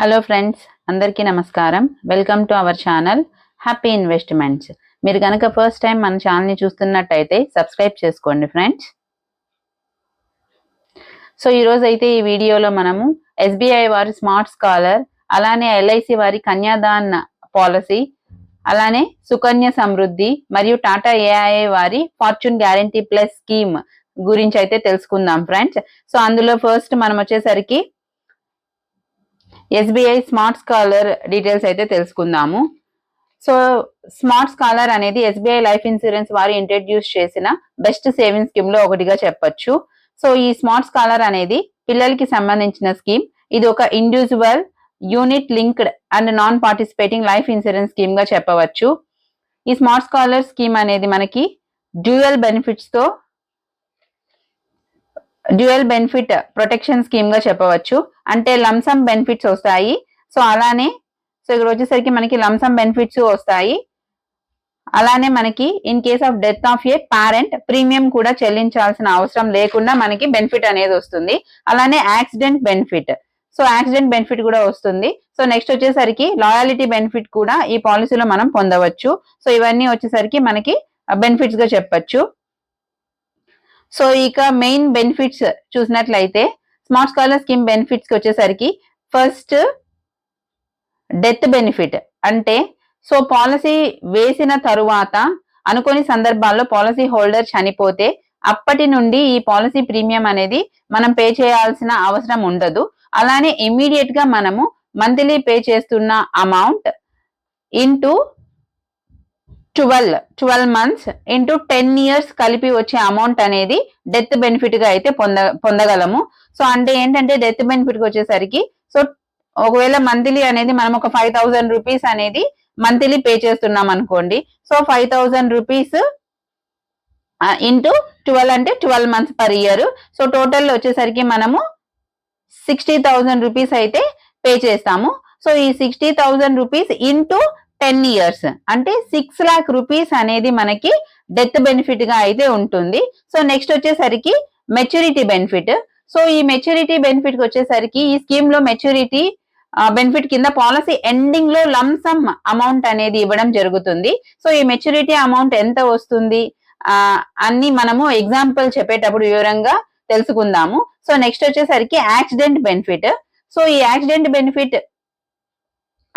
Hello friends, అందరికీ నమస్కారం. Welcome to our channel happy investments. మీరు కనుక ఫస్ట్ టైం మన ఛానల్ని చూస్తున్నట్టయితే సబ్స్క్రైబ్ చేసుకోండి ఫ్రెండ్స్. సో ఈరోజు అయితే ఈ వీడియోలో మనము ఎస్బీఐ వారి స్మార్ట్ స్కాలర్, అలానే ఎల్ఐసి వారి కన్యాదాన్ పాలసీ, అలానే సుకన్య సమృద్ధి మరియు టాటా ఏఐఏ వారి ఫార్చ్యూన్ గ్యారంటీ ప్లస్ స్కీమ్ గురించి అయితే తెలుసుకుందాం ఫ్రెండ్స్. సో అందులో ఫస్ట్ మనం వచ్చేసరికి ఎస్బీఐ స్మార్ట్ స్కాలర్ డీటెయిల్స్ అయితే తెలుసుకుందాము. సో స్మార్ట్ స్కాలర్ అనేది ఎస్బీఐ లైఫ్ ఇన్సూరెన్స్ వారు ఇంట్రడ్యూస్ చేసిన బెస్ట్ సేవింగ్ స్కీమ్ లో ఒకటిగా చెప్పొచ్చు. సో ఈ స్మార్ట్ స్కాలర్ అనేది పిల్లలకి సంబంధించిన స్కీమ్. ఇది ఒక individual, unit linked and non participating life insurance scheme గా చెప్పవచ్చు. ఈ స్మార్ట్ స్కాలర్ స్కీమ్ అనేది మనకి డ్యూయల్ బెనిఫిట్ ప్రొటెక్షన్ స్కీమ్ గా చెప్పవచ్చు. అంటే లంసమ్ బెనిఫిట్స్ వస్తాయి. సో అలానే ఇక్కడ వచ్చేసరికి మనకి లంసమ్ బెనిఫిట్స్ వస్తాయి. అలానే మనకి in case of death of A parent premium కూడా చెల్లించాల్సిన అవసరం లేకుండా మనకి బెనిఫిట్ అనేది వస్తుంది. అలానే యాక్సిడెంట్ బెనిఫిట్ కూడా వస్తుంది. సో నెక్స్ట్ వచ్చేసరికి లాయల్టీ బెనిఫిట్ కూడా ఈ పాలసీలో మనం పొందవచ్చు. సో ఇవన్నీ వచ్చేసరికి మనకి బెనిఫిట్స్ గా చెప్పచ్చు. సో ఇక మెయిన్ బెనిఫిట్స్ చూసినట్లయితే స్మార్ట్ స్కాలర్ స్కీమ్ బెనిఫిట్స్ కి వచ్చేసరికి ఫస్ట్ డెత్ బెనిఫిట్. అంటే సో పాలసీ వేసిన తరువాత అనుకోని సందర్భాల్లో పాలసీ హోల్డర్ చనిపోతే అప్పటి నుండి ఈ పాలసీ ప్రీమియం అనేది మనం పే చేయాల్సిన అవసరం ఉండదు. అలానే ఇమ్మీడియట్ గా మనము మంత్లీ పే చేస్తున్న amount into 12 months into 10 years కలిపి వచ్చే అమౌంట్ అనేది డెత్ బెనిఫిట్ గా అయితే పొందగలము. సో అంటే ఏంటంటే డెత్ బెనిఫిట్ కి వచ్చేసరికి సో ఒకవేళ మంత్లీ అనేది మనం ఒక 5,000 రూపీస్ అనేది మంత్లీ పే చేస్తున్నాం అనుకోండి. సో 5,000 రూపీస్ ఇంటూ 12 అంటే 12 months per year. So total వచ్చేసరికి మనము 60,000 రూపీస్ అయితే పే చేస్తాము. సో ఈ 60,000 రూపీస్ ఇంటూ 10 years అంటే 6 lakh రూపీస్ అనేది మనకి డెత్ బెనిఫిట్ గా అయితే ఉంటుంది. సో నెక్స్ట్ వచ్చేసరికి మెచ్యూరిటీ బెనిఫిట్. సో ఈ మెచ్యూరిటీ బెనిఫిట్ కి వచ్చేసరికి ఈ స్కీమ్ లో మెచ్యూరిటీ బెనిఫిట్ కింద పాలసీ ఎండింగ్ లో లంసమ్ అమౌంట్ అనేది ఇవ్వడం జరుగుతుంది. సో ఈ మెచ్యూరిటీ అమౌంట్ ఎంత వస్తుంది అన్ని మనము ఎగ్జాంపుల్ చెప్పేటప్పుడు వివరంగా తెలుసుకుందాము. సో నెక్స్ట్ వచ్చేసరికి యాక్సిడెంట్ బెనిఫిట్. సో ఈ యాక్సిడెంట్ బెనిఫిట్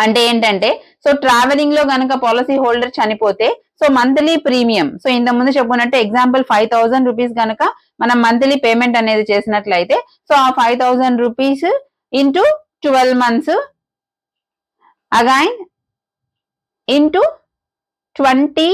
అంటే ఏంటంటే సో ట్రావెలింగ్ లో గనక పాలసీ హోల్డర్ చనిపోతే సో మంత్లీ ప్రీమియం, సో ఇంత ముందు చెప్పుకున్నట్టు ఎగ్జాంపుల్ 5,000 రూపీస్ గనక మనం మంత్లీ పేమెంట్ అనేది చేసినట్లయితే సో ఆ 5,000 rupees into 12 months again into 20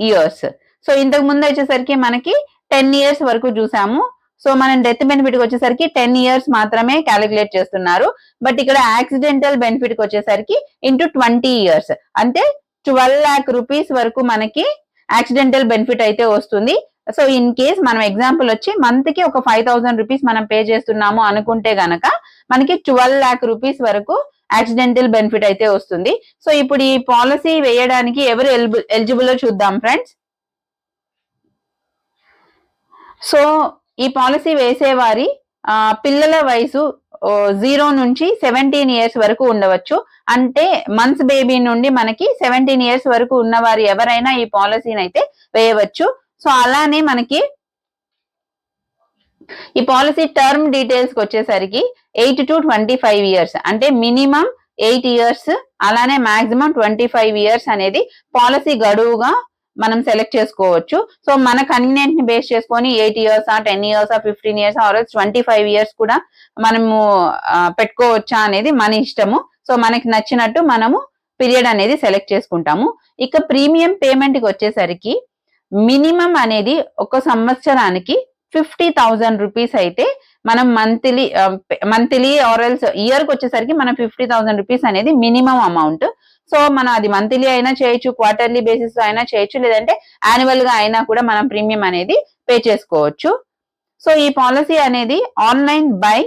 years. So ఇంతకు ముందు వచ్చేసరికి మనకి 10 years వరకు చూసాము. సో మనం డెత్ బెనిఫిట్ కి వచ్చేసరికి 10 years మాత్రమే క్యాలిక్యులేట్ చేస్తున్నారు. బట్ ఇక్కడ యాక్సిడెంటల్ బెనిఫిట్ కి వచ్చేసరికి ఇంటూ 20 years అంటే 12 lakh రూపీస్ వరకు మనకి యాక్సిడెంటల్ బెనిఫిట్ అయితే వస్తుంది. సో ఇన్ కేస్ మనం ఎగ్జాంపుల్ వచ్చి మంత్ కి ఒక 5,000 రూపీస్ మనం పే చేస్తున్నాము అనుకుంటే గనక మనకి 12 lakh రూపీస్ వరకు యాక్సిడెంటల్ బెనిఫిట్ అయితే వస్తుంది. సో ఇప్పుడు ఈ పాలసీ వేయడానికి ఎవరు ఎలిజిబుల్ చూద్దాం ఫ్రెండ్స్. సో ఈ పాలసీ వేసేవారి పిల్లల వయసు 0 నుంచి 17 years వరకు ఉండవచ్చు. అంటే మంత్స్ బేబీ నుండి మనకి 17 years వరకు ఉన్నవారు ఎవరైనా ఈ పాలసీని అయితే వేయవచ్చు. సో అలానే మనకి ఈ పాలసీ టర్మ్ డీటెయిల్స్ కి వచ్చేసరికి 8 to 25 years అంటే మినిమం 8 years అలానే మాక్సిమం 25 years అనేది పాలసీ గడువుగా మనం సెలెక్ట్ చేసుకోవచ్చు. సో మన కన్వీనియంట్ ని బేస్ చేసుకొని 8 years 10 years 15 years are 25 years కూడా మనము పెట్టుకోవచ్చా అనేది మన ఇష్టము. సో మనకి నచ్చినట్టు మనము పీరియడ్ అనేది సెలెక్ట్ చేసుకుంటాము. ఇక ప్రీమియం పేమెంట్ కి వచ్చేసరికి మినిమం అనేది ఒక సంవత్సరానికి 50,000 రూపీస్ అయితే మనం మంత్లీ ఆర్ ఎల్స్ ఇయర్ కి వచ్చేసరికి మనం 50,000 రూపీస్ అనేది మినిమం అమౌంట్. సో మనం అది మంత్లీ అయినా చేయొచ్చు, క్వార్టర్లీ బేసిస్ అయినా చేయొచ్చు, లేదంటే యాన్యువల్ గా అయినా కూడా మనం ప్రీమియం అనేది పే చేసుకోవచ్చు. సో ఈ పాలసీ అనేది ఆన్లైన్ బై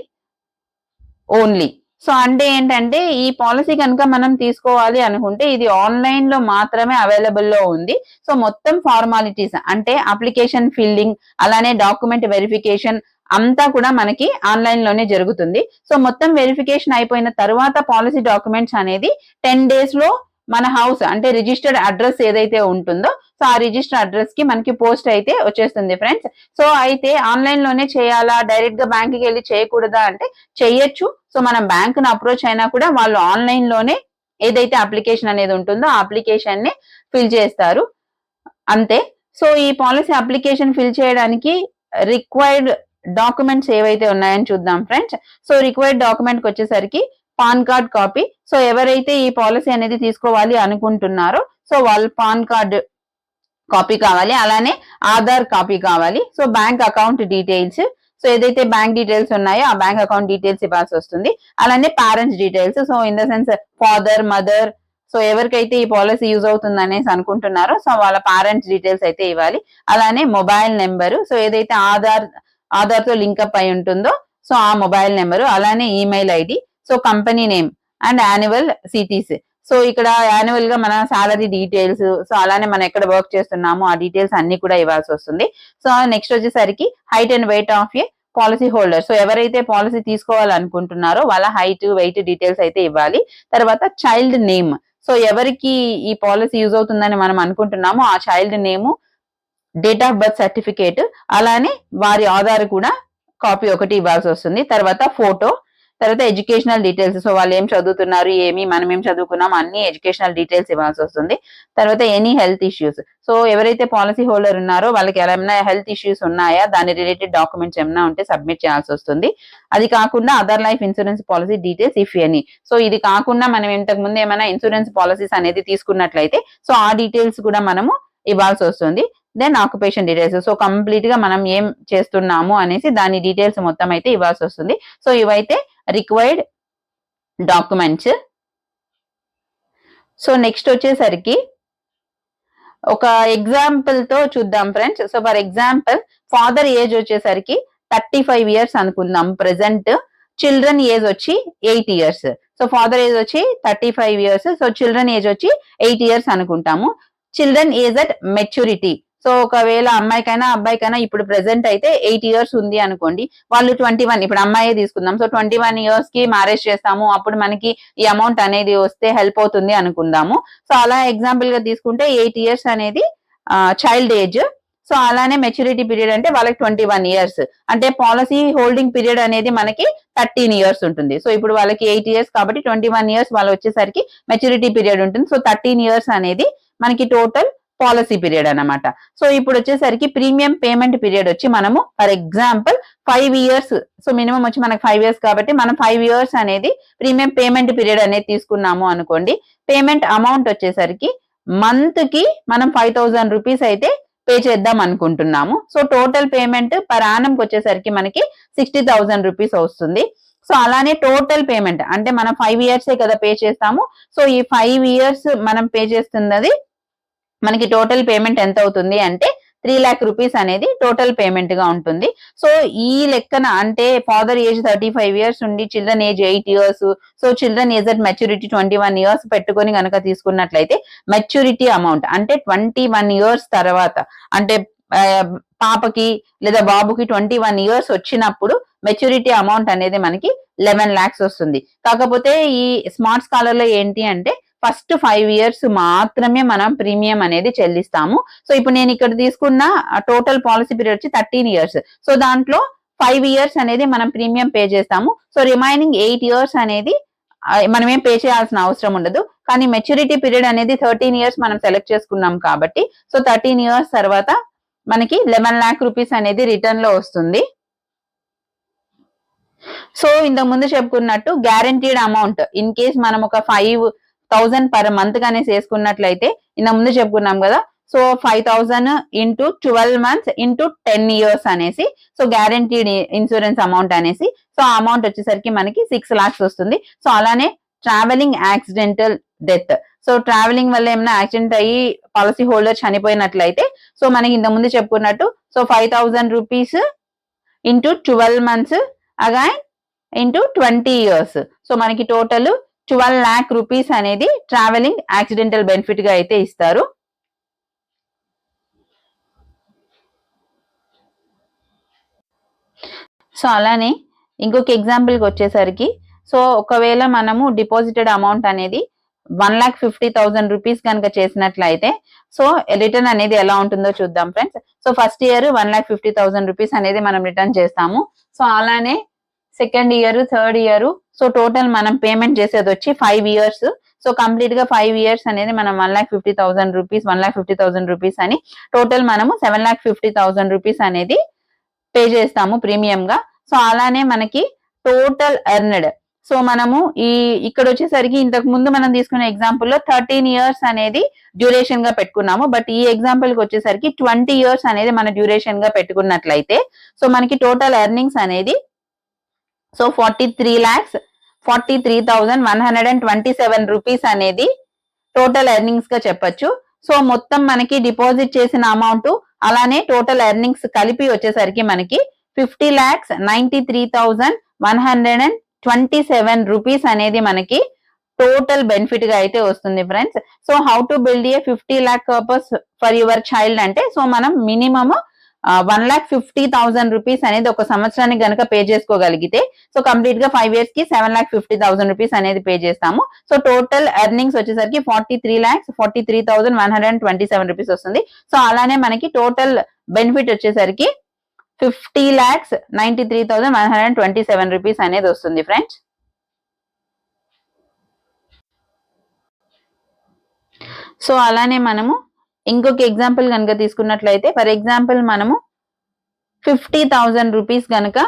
ఓన్లీ. సో అంటే ఏంటంటే ఈ పాలసీ కనుక మనం తీసుకోవాలి అనుకుంటే ఇది ఆన్లైన్ లో మాత్రమే అవైలబుల్ లో ఉంది. సో మొత్తం ఫార్మాలిటీస్ అంటే అప్లికేషన్ ఫిల్లింగ్, అలానే డాక్యుమెంట్ వెరిఫికేషన్, అంతా కూడా మనకి ఆన్లైన్ లోనే జరుగుతుంది. సో మొత్తం వెరిఫికేషన్ అయిపోయిన తర్వాత పాలసీ డాక్యుమెంట్స్ అనేది 10 days లో మన హౌస్ అంటే రిజిస్టర్డ్ అడ్రస్ ఏదైతే ఉంటుందో సో ఆ రిజిస్టర్ అడ్రస్ కి మనకి పోస్ట్ అయితే వచ్చేస్తుంది ఫ్రెండ్స్. సో అయితే ఆన్లైన్ లోనే చేయాలా, డైరెక్ట్ గా బ్యాంక్ కి వెళ్ళి చేయకూడదా అంటే చెయ్యొచ్చు. సో మనం బ్యాంక్ ను అప్రోచ్ అయినా కూడా వాళ్ళు ఆన్లైన్ లోనే ఏదైతే అప్లికేషన్ అనేది ఉంటుందో ఆ అప్లికేషన్ ని ఫిల్ చేస్తారు అంతే. సో ఈ పాలసీ అప్లికేషన్ ఫిల్ చేయడానికి రిక్వైర్డ్ డాక్యుమెంట్స్ ఏవైతే ఉన్నాయని చూద్దాం ఫ్రెండ్స్. సో రిక్వైర్డ్ డాక్యుమెంట్ కి వచ్చేసరికి పాన్ కార్డ్ కాపీ. సో ఎవరైతే ఈ పాలసీ అనేది తీసుకోవాలి అనుకుంటున్నారో సో వాళ్ళు పాన్ కార్డ్ కాపీ కావాలి, అలానే ఆధార్ కాపీ కావాలి. So bank account details, so ఏదైతే బ్యాంక్ డీటెయిల్స్ ఉన్నాయో ఆ బ్యాంక్ అకౌంట్ డీటెయిల్స్ ఇవ్వాల్సి వస్తుంది. అలానే parents details, so in the sense father, mother, so ఎవరికైతే ఈ పాలసీ యూజ్ అవుతుంది అనేసి అనుకుంటున్నారో సో వాళ్ళ పేరెంట్స్ డీటెయిల్స్ అయితే ఇవ్వాలి. అలానే మొబైల్ నెంబరు, సో ఏదైతే ఆధార్ తో లింక్అప్ అయి ఉంటుందో సో ఆ మొబైల్ నెంబరు, అలానే email ID, so company name and annual cities. So ఇక్కడ యాన్యువల్ గా మన సాలరీ డీటెయిల్స్, సో అలానే మనం ఎక్కడ వర్క్ చేస్తున్నామో ఆ డీటెయిల్స్ అన్ని కూడా ఇవ్వాల్సి వస్తుంది. సో నెక్స్ట్ వచ్చేసరికి height and weight of A policy holder, so ఎవరైతే పాలసీ తీసుకోవాలనుకుంటున్నారో వాళ్ళ హైట్ వెయిట్ డీటెయిల్స్ అయితే ఇవ్వాలి. తర్వాత చైల్డ్ నేమ్, సో ఎవరికి ఈ పాలసీ యూజ్ అవుతుందని మనం అనుకుంటున్నామో ఆ child name, date of birth certificate, అలానే వారి ఆధార్ కూడా కాపీ ఒకటి ఇవ్వాల్సి వస్తుంది. తర్వాత ఫోటో, తర్వాత ఎడ్యుకేషనల్ డీటెయిల్స్, సో వాళ్ళు ఏం చదువుతున్నారు, మనం ఏం చదువుకున్నాం అన్ని ఎడ్యుకేషనల్ డీటెయిల్స్ ఇవ్వాల్సి వస్తుంది. తర్వాత ఎనీ హెల్త్ ఇష్యూస్, సో ఎవరైతే పాలసీ హోల్డర్ ఉన్నారో వాళ్ళకి ఏమైనా హెల్త్ ఇష్యూస్ ఉన్నాయా, దాని రిలేటెడ్ డాక్యుమెంట్స్ ఏమైనా ఉంటే సబ్మిట్ చేయాల్సి వస్తుంది. అది కాకుండా other life insurance policy details if any, so ఇది కాకుండా మనం ఇంతకు ముందు ఏమైనా ఇన్సూరెన్స్ పాలసీస్ అనేది తీసుకున్నట్లయితే సో ఆ డీటెయిల్స్ కూడా మనము ఇవ్వాల్సి వస్తుంది. Then occupation details, so complete గా మనం ఏం చేస్తున్నాము అనేసి దాని డీటెయిల్స్ మొత్తం అయితే ఇవ్వాల్సి వస్తుంది. సో ఇవైతే రిక్వైర్డ్ డాక్యుమెంట్స్. సో నెక్స్ట్ వచ్చేసరికి ఒక ఎగ్జాంపుల్ తో చూద్దాం friends. So for example father age వచ్చేసరికి 35 years అనుకుందాం ప్రెసెంట్, చిల్డ్రన్ ఏజ్ వచ్చి 8 years. సో ఫాదర్ ఏజ్ వచ్చి 35 years, సో చిల్డ్రన్ ఏజ్ వచ్చి 8 years అనుకుంటాము. Children age at maturity, so ఒకవేళ అమ్మాయికైనా అబ్బాయికైనా ఇప్పుడు ప్రెసెంట్ అయితే 8 years ఉంది అనుకోండి, వాళ్ళు 21, ఇప్పుడు అమ్మాయి తీసుకుందాం, సో 21 years కి మ్యారేజ్ చేస్తాము, అప్పుడు మనకి ఈ అమౌంట్ అనేది వస్తే హెల్ప్ అవుతుంది అనుకుందాము. సో అలా ఎగ్జాంపుల్ గా తీసుకుంటే 8 years అనేది చైల్డ్ ఏజ్. సో అలానే మెచ్యూరిటీ పీరియడ్ అంటే వాళ్ళకి 21 years, అంటే పాలసీ హోల్డింగ్ పీరియడ్ అనేది మనకి 13 years ఉంటుంది. సో ఇప్పుడు వాళ్ళకి 8 years కాబట్టి 21 years వాళ్ళు వచ్చేసరికి మెచ్యూరిటీ పీరియడ్ ఉంటుంది. సో 13 years అనేది మనకి టోటల్ పాలసీ పీరియడ్ అన్నమాట. సో ఇప్పుడు వచ్చేసరికి ప్రీమియం పేమెంట్ పీరియడ్ వచ్చి మనము for example 5 years, so minimum వచ్చి మనకి 5 years కాబట్టి మనం 5 years అనేది ప్రీమియం పేమెంట్ పీరియడ్ అనేది తీసుకున్నాము అనుకోండి. పేమెంట్ అమౌంట్ వచ్చేసరికి మంత్ కి మనం 5,000 rupees అయితే పే చేద్దాం అనుకుంటున్నాము. So total payment per annum కి వచ్చేసరికి మనకి 60,000 rupees వస్తుంది. సో అలానే టోటల్ పేమెంట్ అంటే మనం 5 years కదా పే చేస్తాము. సో ఈ 5 years మనం పే చేస్తున్నది మనకి టోటల్ పేమెంట్ ఎంత అవుతుంది అంటే 3 lakh rupees అనేది టోటల్ పేమెంట్ గా ఉంటుంది. సో ఈ లెక్కన అంటే ఫాదర్ ఏజ్ 35 years ఉండి children age 8 years, so children age at maturity 21 years పెట్టుకొని కనుక తీసుకున్నట్లయితే మెచ్యూరిటీ అమౌంట్ అంటే 21 years తర్వాత అంటే పాపకి లేదా బాబుకి 21 years వచ్చినప్పుడు మెచ్యూరిటీ అమౌంట్ అనేది మనకి 11 lakhs వస్తుంది. కాకపోతే ఈ స్మార్ట్ స్కాలర్ లో ఏంటి అంటే ఫస్ట్ 5 years మాత్రమే మనం ప్రీమియం అనేది చెల్లిస్తాము. సో ఇప్పుడు నేను ఇక్కడ తీసుకున్న టోటల్ పాలసీ పీరియడ్ వచ్చి 13 years, సో దాంట్లో 5 years అనేది మనం ప్రీమియం పే చేస్తాము. సో రిమైనింగ్ 8 years అనేది మనం ఏం పే చేయాల్సిన అవసరం ఉండదు. కానీ మెచ్యూరిటీ పీరియడ్ అనేది 13 years మనం సెలెక్ట్ చేసుకున్నాం కాబట్టి సో 13 years తర్వాత మనకి 11 lakh rupees అనేది రిటర్న్ లో వస్తుంది. సో ఇంతకు ముందు చెప్పుకున్నట్టు గ్యారంటీడ్ అమౌంట్ ఇన్ కేస్ మనం ఒక 5,000 పర్ మంత్ గానే చేసుకున్నట్లయితే ఇంతకు ముందు చెప్పుకున్నాం కదా, so 5,000 into 12 months into 10 years అనేసి సో గ్యారంటీడ్ ఇన్సూరెన్స్ అమౌంట్ అనేసి సో ఆ అమౌంట్ వచ్చేసరికి మనకి 6 lakhs వస్తుంది. సో అలానే travelling accidental death, so travelling వల్ల ఏమైనా యాక్సిడెంట్ అయ్యి పాలసీ హోల్డర్ చనిపోయినట్లయితే సో మనకి ఇంత ముందు చెప్పుకున్నట్టు so 5,000 rupees into 12 months again into 20 years, so మనకి టోటల్ 12 lakh rupees అనేది ట్రావెలింగ్ యాక్సిడెంటల్ బెనిఫిట్ గా అయితే ఇస్తారు. సో అలానే ఇంకొక ఎగ్జాంపుల్కి వచ్చేసరికి సో ఒకవేళ మనము డిపాజిటెడ్ అమౌంట్ అనేది 1,50,000 రూపీస్ కనుక చేసినట్లయితే సో రిటర్న్ అనేది ఎలా ఉంటుందో చూద్దాం friends. So first year 1,50,000 rupees అనేది మనం రిటర్న్ చేస్తాము. సో అలానే second year, third year, so total మనం పేమెంట్ చేసేది వచ్చి 5 ఇయర్స్. సో కంప్లీట్ గా 5 ఇయర్స్ అనేది మనం 1,50,000 రూపీస్ 1,50,000 రూపీస్ అని టోటల్ మనము 7,50,000 రూపీస్ అనేది పే చేస్తాము ప్రీమియం గా. సో అలానే మనకి టోటల్ ఎర్నడ్, సో మనము ఇక్కడ వచ్చేసరికి ఇంతకు ముందు మనం తీసుకున్న ఎగ్జాంపుల్ లో 13 ఇయర్స్ అనేది డ్యూరేషన్ గా పెట్టుకున్నాము. బట్ ఈ ఎగ్జాంపుల్ కి వచ్చేసరికి 20 ఇయర్స్ అనేది మన డ్యూరేషన్ గా పెట్టుకున్నట్లయితే సో మనకి టోటల్ ఎర్నింగ్స్ అనేది సో 43,43,127 రూపీస్ అనేది టోటల్ ఎర్నింగ్స్ గా చెప్పొచ్చు. సో మొత్తం మనకి డిపాజిట్ చేసిన అమౌంట్ అలానే టోటల్ ఎర్నింగ్స్ కలిపి వచ్చేసరికి మనకి 50,93,127 రూపీస్ అనేది మనకి టోటల్ బెనిఫిట్ గా అయితే వస్తుంది friends. So how to build a 50 lakh purpose for your child అంటే సో మనం మినిమమ్ 1,50,000 రూపీస్ అనేది ఒక సంవత్సరానికి గనక పే చేసుకోగలిగితే సో కంప్లీట్ గా 5 ఇయర్స్ కి 7,50,000 రూపీస్ అనేది పే చేస్తాము. సో టోటల్ ఎర్నింగ్స్ వచ్చేసరికి 43,43,127 రూపీస్ వస్తుంది. సో అలానే మనకి టోటల్ బెనిఫిట్ వచ్చేసరికి 50,93,127 రూపీస్ అనేది వస్తుంది ఫ్రెండ్స్. సో అలానే మనము ఇంకొక ఎగ్జాంపుల్ కనుక తీసుకున్నట్లయితే ఫర్ ఎగ్జాంపుల్ మనము 50,000 రూపీస్ కనుక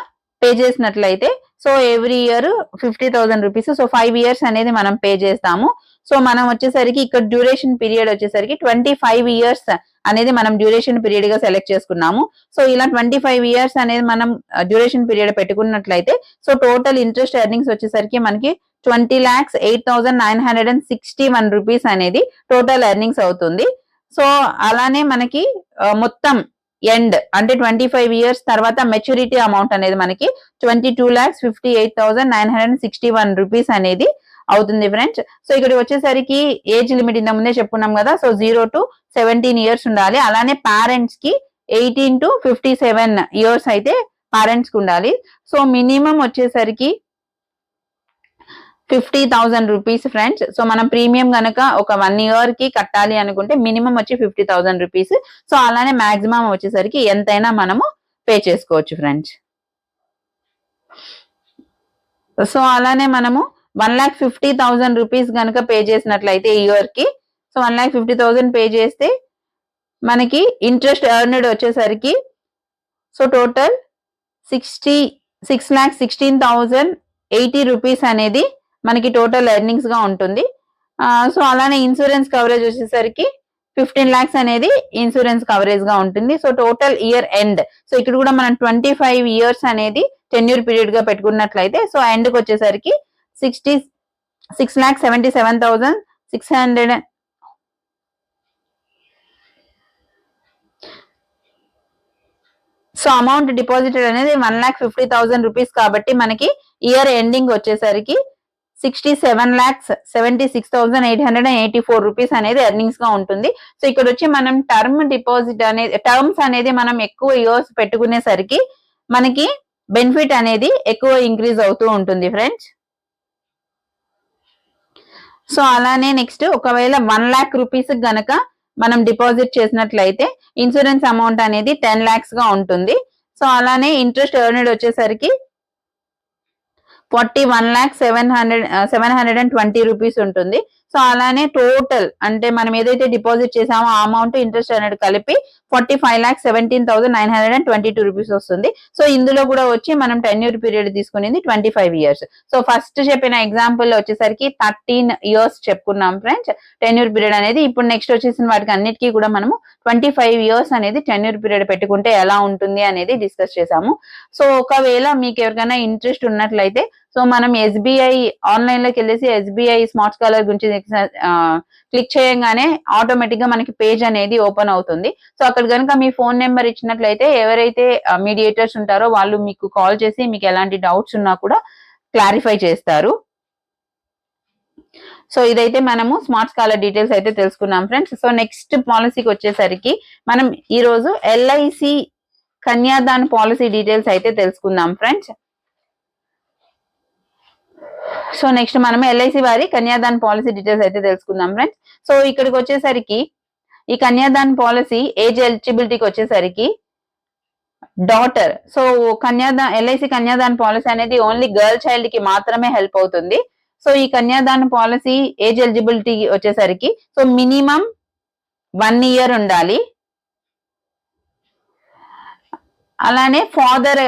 పే చేసినట్లయితే so every year 50,000 rupees, so 5 years అనేది మనం పే చేస్తాము. సో మనం వచ్చేసరికి ఇక్కడ డ్యూరేషన్ పీరియడ్ వచ్చేసరికి 25 ఇయర్స్ అనేది మనం డ్యూరేషన్ పీరియడ్ గా సెలెక్ట్ చేసుకున్నాము. సో ఇలా 25 ఇయర్స్ అనేది మనం డ్యూరేషన్ పీరియడ్ పెట్టుకున్నట్లయితే సో టోటల్ ఇంట్రెస్ట్ ఎర్నింగ్స్ వచ్చేసరికి మనకి 20,08,961 రూపీస్ అనేది టోటల్ ఎర్నింగ్స్ అవుతుంది. సో అలానే మనకి మొత్తం ఎండ్ అంటే 25 ఇయర్స్ తర్వాత మెచ్యూరిటీ అమౌంట్ అనేది మనకి 22,58,961 రూపీస్ అనేది అవుతుంది ఫ్రెండ్స్. సో ఇక్కడ వచ్చేసరికి ఏజ్ లిమిట్ ఇంత ముందే చెప్పుకున్నాం కదా, సో 0 to 17 ఇయర్స్ ఉండాలి. అలానే పేరెంట్స్ కి 18 to 57 ఇయర్స్ అయితే పేరెంట్స్ కి ఉండాలి. సో మినిమం వచ్చేసరికి 50,000 రూపీస్ ఫ్రెండ్స్. సో మనం ప్రీమియం గనక ఒక 1 ఇయర్ కి కట్టాలి అనుకుంటే మినిమం వచ్చి 50,000 రూపీస్. సో అలానే మాక్సిమం వచ్చేసరికి ఎంతైనా మనము పే చేసుకోవచ్చు ఫ్రెండ్స్. సో అలానే మనము 1,50,000 రూపీస్ కనుక పే చేసినట్లయితే ఇయర్ కి సో 1,50,000 పే చేస్తే మనకి ఇంట్రెస్ట్ ఎర్న్డ్ వచ్చేసరికి సో టోటల్ 6,16,080 రూపీస్ అనేది మనకి టోటల్ ఎర్నింగ్స్ గా ఉంటుంది. సో అలానే ఇన్సూరెన్స్ కవరేజ్ వచ్చేసరికి 15 lakhs అనేది ఇన్సూరెన్స్ కవరేజ్ గా ఉంటుంది. So total year end, so ఇక్కడ కూడా మనం 25 ఇయర్స్ అనేది టెన్యూర్ పీరియడ్ గా పెట్టుకున్నట్లయితే సో ఎండ్ కి వచ్చేసరికి 66,77,600 సో అమౌంట్ డిపాజిటెడ్ అనేది 1,50,000 రూపీస్ కాబట్టి మనకి ఇయర్ ఎండింగ్ వచ్చేసరికి 67,76,884 రూపీస్ అనేది ఎర్నింగ్స్ గా ఉంటుంది. సో ఇక్కడ వచ్చి మనం టర్మ్ డిపాజిట్ అనేది టర్మ్స్ అనేది మనం ఎక్కువ ఇయర్స్ పెట్టుకునేసరికి మనకి బెనిఫిట్ అనేది ఎక్కువ ఇంక్రీజ్ అవుతూ ఉంటుంది ఫ్రెండ్స్. సో అలానే నెక్స్ట్ ఒకవేళ 1 lakh రూపీస్ గనక మనం డిపాజిట్ చేసినట్లయితే ఇన్సూరెన్స్ అమౌంట్ అనేది 10 lakhs గా ఉంటుంది. సో అలానే ఇంట్రెస్ట్ ఎర్న్డ్ వచ్చేసరికి 41,720 రూపీస్ ఉంటుంది. సో అలానే టోటల్ అంటే మనం ఏదైతే డిపాజిట్ చేసామో ఆ అమౌంట్ ఇంట్రెస్ట్ అనేది కలిపి 45,17,922 రూపీస్ వస్తుంది. సో ఇందులో కూడా వచ్చి మనం టెన్యూర్ పీరియడ్ తీసుకునేది 25 ఇయర్స్. సో ఫస్ట్ చెప్పిన ఎగ్జాంపుల్ వచ్చేసరికి 13 ఇయర్స్ చెప్పుకున్నాం ఫ్రెండ్స్ టెన్యూర్ పీరియడ్ అనేది. ఇప్పుడు నెక్స్ట్ వచ్చేసిన వాటికి అన్నిటికీ కూడా మనము 25 ఇయర్స్ అనేది టెన్యూర్ పీరియడ్ పెట్టుకుంటే ఎలా ఉంటుంది అనేది డిస్కస్ చేసాము. సో ఒకవేళ మీకు ఎవరికైనా ఇంట్రెస్ట్ ఉన్నట్లయితే సో మనం SBI ఆన్లైన్ లోకి వెళ్ళేసి SBI స్మార్ట్ స్కాలర్ గురించి క్లిక్ చేయగానే ఆటోమేటిక్ గా మనకి పేజ్ అనేది ఓపెన్ అవుతుంది. సో అక్కడ కనుక మీ ఫోన్ నెంబర్ ఇచ్చినట్లయితే ఎవరైతే మీడియేటర్స్ ఉంటారో వాళ్ళు మీకు కాల్ చేసి మీకు ఎలాంటి డౌట్స్ ఉన్నా కూడా క్లారిఫై చేస్తారు. సో ఇదైతే మనము స్మార్ట్ స్కాలర్ డీటెయిల్స్ అయితే తెలుసుకున్నాం ఫ్రెండ్స్. సో నెక్స్ట్ పాలసీకి వచ్చేసరికి మనం ఈ రోజు LIC కన్యాదాన్ పాలసీ డీటెయిల్స్ అయితే తెలుసుకుందాం ఫ్రెండ్స్. సో నెక్స్ట్ మనం ఎల్ఐసి వారి కన్యాదాన్ పాలసీ డీటెయిల్స్ అయితే తెలుసుకుందాం ఫ్రెండ్స్. సో ఇక్కడికి వచ్చేసరికి ఈ కన్యాదాన్ పాలసీ ఏజ్ ఎలిజిబిలిటీకి వచ్చేసరికి డాటర్. సో ఎల్ఐసి కన్యాదాన్ పాలసీ అనేది ఓన్లీ గర్ల్ చైల్డ్ కి మాత్రమే హెల్ప్ అవుతుంది. సో ఈ కన్యాదాన్ పాలసీ ఏజ్ ఎలిజిబిలిటీ వచ్చేసరికి సో మినిమం 1 year ఉండాలి. అలానే ఫాదర్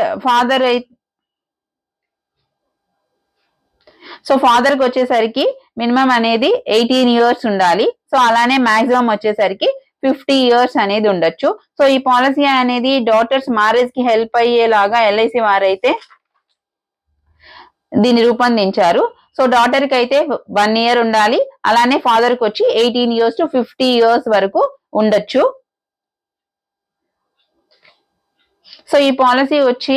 సో ఫాదర్ కి వచ్చేసరికి మినిమం అనేది 18 years ఉండాలి. సో అలానే మాక్సిమం వచ్చేసరికి 50 years అనేది ఉండొచ్చు. సో ఈ పాలసీ అనేది డాటర్స్ మ్యారేజ్ కి హెల్ప్ అయ్యేలాగా ఎల్ఐసి వారైతే దీన్ని రూపొందించారు. సో డాటర్ కి అయితే 1 year ఉండాలి. అలానే ఫాదర్ కి వచ్చి 18 years to 50 years వరకు ఉండొచ్చు. సో ఈ పాలసీ వచ్చి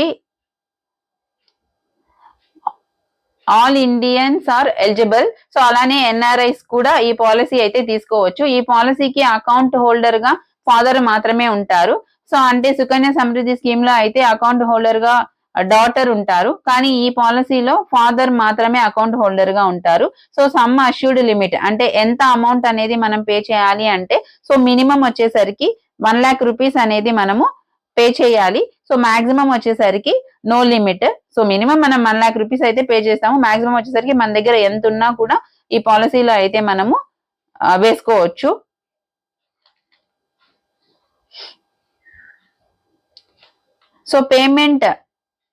all Indians are eligible. So అలానే ఎన్ఆర్ఐస్ కూడా ఈ పాలసీ అయితే తీసుకోవచ్చు. ఈ పాలసీకి అకౌంట్ హోల్డర్ గా ఫాదర్ మాత్రమే ఉంటారు. సో అంటే సుకన్య సమృద్ధి స్కీమ్ లో అయితే అకౌంట్ హోల్డర్ గా డాటర్ ఉంటారు, కానీ ఈ పాలసీలో ఫాదర్ మాత్రమే అకౌంట్ హోల్డర్ గా ఉంటారు. సో సమ్ అష్యూర్డ్ లిమిట్ అంటే ఎంత అమౌంట్ అనేది మనం పే చేయాలి అంటే సో మినిమం వచ్చేసరికి 1 lakh rupees అనేది మనము పే చేయాలి. సో మాక్సిమం వచ్చేసరికి నో లిమిట్. సో మినిమం మనం 1 lakh rupees అయితే పే చేస్తాము. మాక్సిమం వచ్చేసరికి మన దగ్గర ఎంత ఉన్నా కూడా ఈ పాలసీలో అయితే మనము వేసుకోవచ్చు. సో పేమెంట్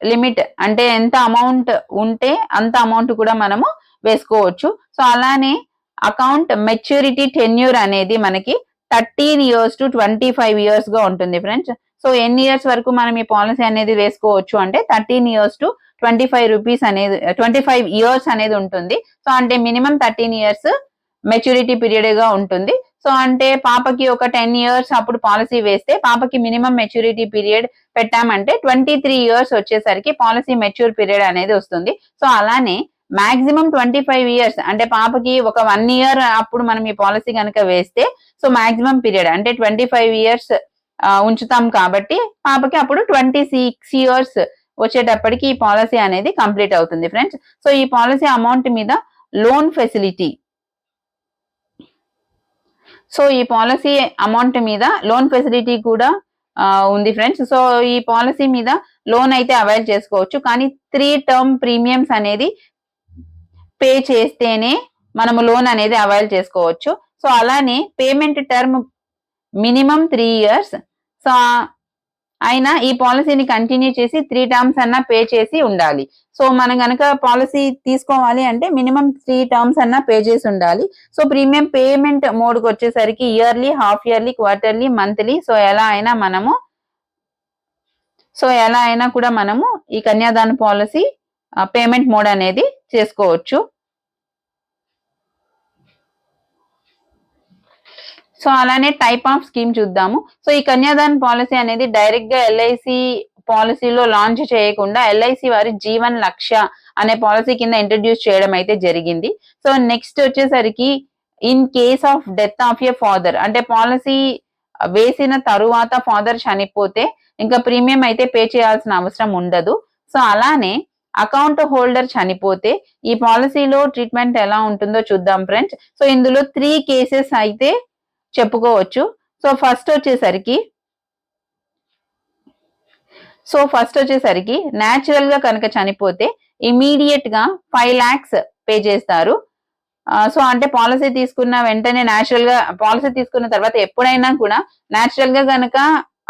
లిమిట్ అంటే ఎంత అమౌంట్ ఉంటే అంత అమౌంట్ కూడా మనము వేసుకోవచ్చు. సో అలానే అకౌంట్ మెచ్యూరిటీ టెన్యూర్ అనేది మనకి 13 years to 25 years గా ఉంటుంది ఫ్రెండ్స్. సో ఎన్ని ఇయర్స్ వరకు మనం ఈ పాలసీ అనేది వేసుకోవచ్చు అంటే 13 years to 25 years అనేది ఉంటుంది. సో అంటే మినిమం 13 years మెచ్యూరిటీ పీరియడ్ గా ఉంటుంది. సో అంటే పాపకి ఒక 10 years అప్పుడు పాలసీ వేస్తే పాపకి మినిమం మెచ్యూరిటీ పీరియడ్ పెట్టామంటే 23 years వచ్చేసరికి పాలసీ మెచ్యూర్ పీరియడ్ అనేది వస్తుంది. సో అలానే మాక్సిమం 25 years అంటే పాపకి ఒక 1 year అప్పుడు మనం ఈ పాలసీ కనుక వేస్తే సో మాక్సిమం పీరియడ్ అంటే 25 years ఉంచుతాం కాబట్టి పాపకి అప్పుడు 26 years వచ్చేటప్పటికి ఈ పాలసీ అనేది కంప్లీట్ అవుతుంది ఫ్రెండ్స్. సో ఈ పాలసీ అమౌంట్ మీద లోన్ ఫెసిలిటీ సో ఈ పాలసీ అమౌంట్ మీద లోన్ ఫెసిలిటీ కూడా ఉంది ఫ్రెండ్స్. సో ఈ పాలసీ మీద లోన్ అయితే అవైల్ చేసుకోవచ్చు, కానీ 3 term ప్రీమియమ్స్ అనేది పే చేస్తేనే మనము లోన్ అనేది అవైల్ చేసుకోవచ్చు. సో అలానే payment term minimum 3 years. So అయినా ఈ పాలసీని కంటిన్యూ చేసి 3 terms అన్నా పే చేసి ఉండాలి. సో మనం కనుక పాలసీ తీసుకోవాలి అంటే మినిమం 3 terms అన్నా పే చేసి ఉండాలి. సో ప్రీమియం పేమెంట్ మోడ్కి వచ్చేసరికి yearly, half yearly, quarterly, monthly so ఎలా అయినా కూడా మనము ఈ కన్యాదాన్ పాలసీ పేమెంట్ మోడ్ అనేది చేసుకోవచ్చు. సో అలానే టైప్ ఆఫ్ స్కీమ్ చూద్దాము. సో ఈ కన్యాదాన్ పాలసీ అనేది డైరెక్ట్ గా ఎల్ఐసి పాలసీలో లాంచ్ చేయకుండా ఎల్ఐసి వారి జీవన్ లక్ష్య అనే పాలసీ కింద ఇంట్రడ్యూస్ చేయడం అయితే జరిగింది. సో నెక్స్ట్ వచ్చేసరికి in case of death of a father అంటే పాలసీ వేసిన తరువాత ఫాదర్ చనిపోతే ఇంకా ప్రీమియం అయితే పే చేయాల్సిన అవసరం ఉండదు. సో అలానే అకౌంట్ హోల్డర్ చనిపోతే ఈ పాలసీలో ట్రీట్మెంట్ ఎలా ఉంటుందో చూద్దాం ఫ్రెండ్స్. సో ఇందులో 3 cases అయితే చెప్పుకోవచ్చు. సో ఫస్ట్ వచ్చేసరికి న్యాచురల్ గా కనుక చనిపోతే ఇమీడియట్ గా 5 lakhs పే చేస్తారు. సో అంటే పాలసీ తీసుకున్న వెంటనే న్యాచురల్ గా పాలసీ తీసుకున్న తర్వాత ఎప్పుడైనా కూడా న్యాచురల్ గా కనుక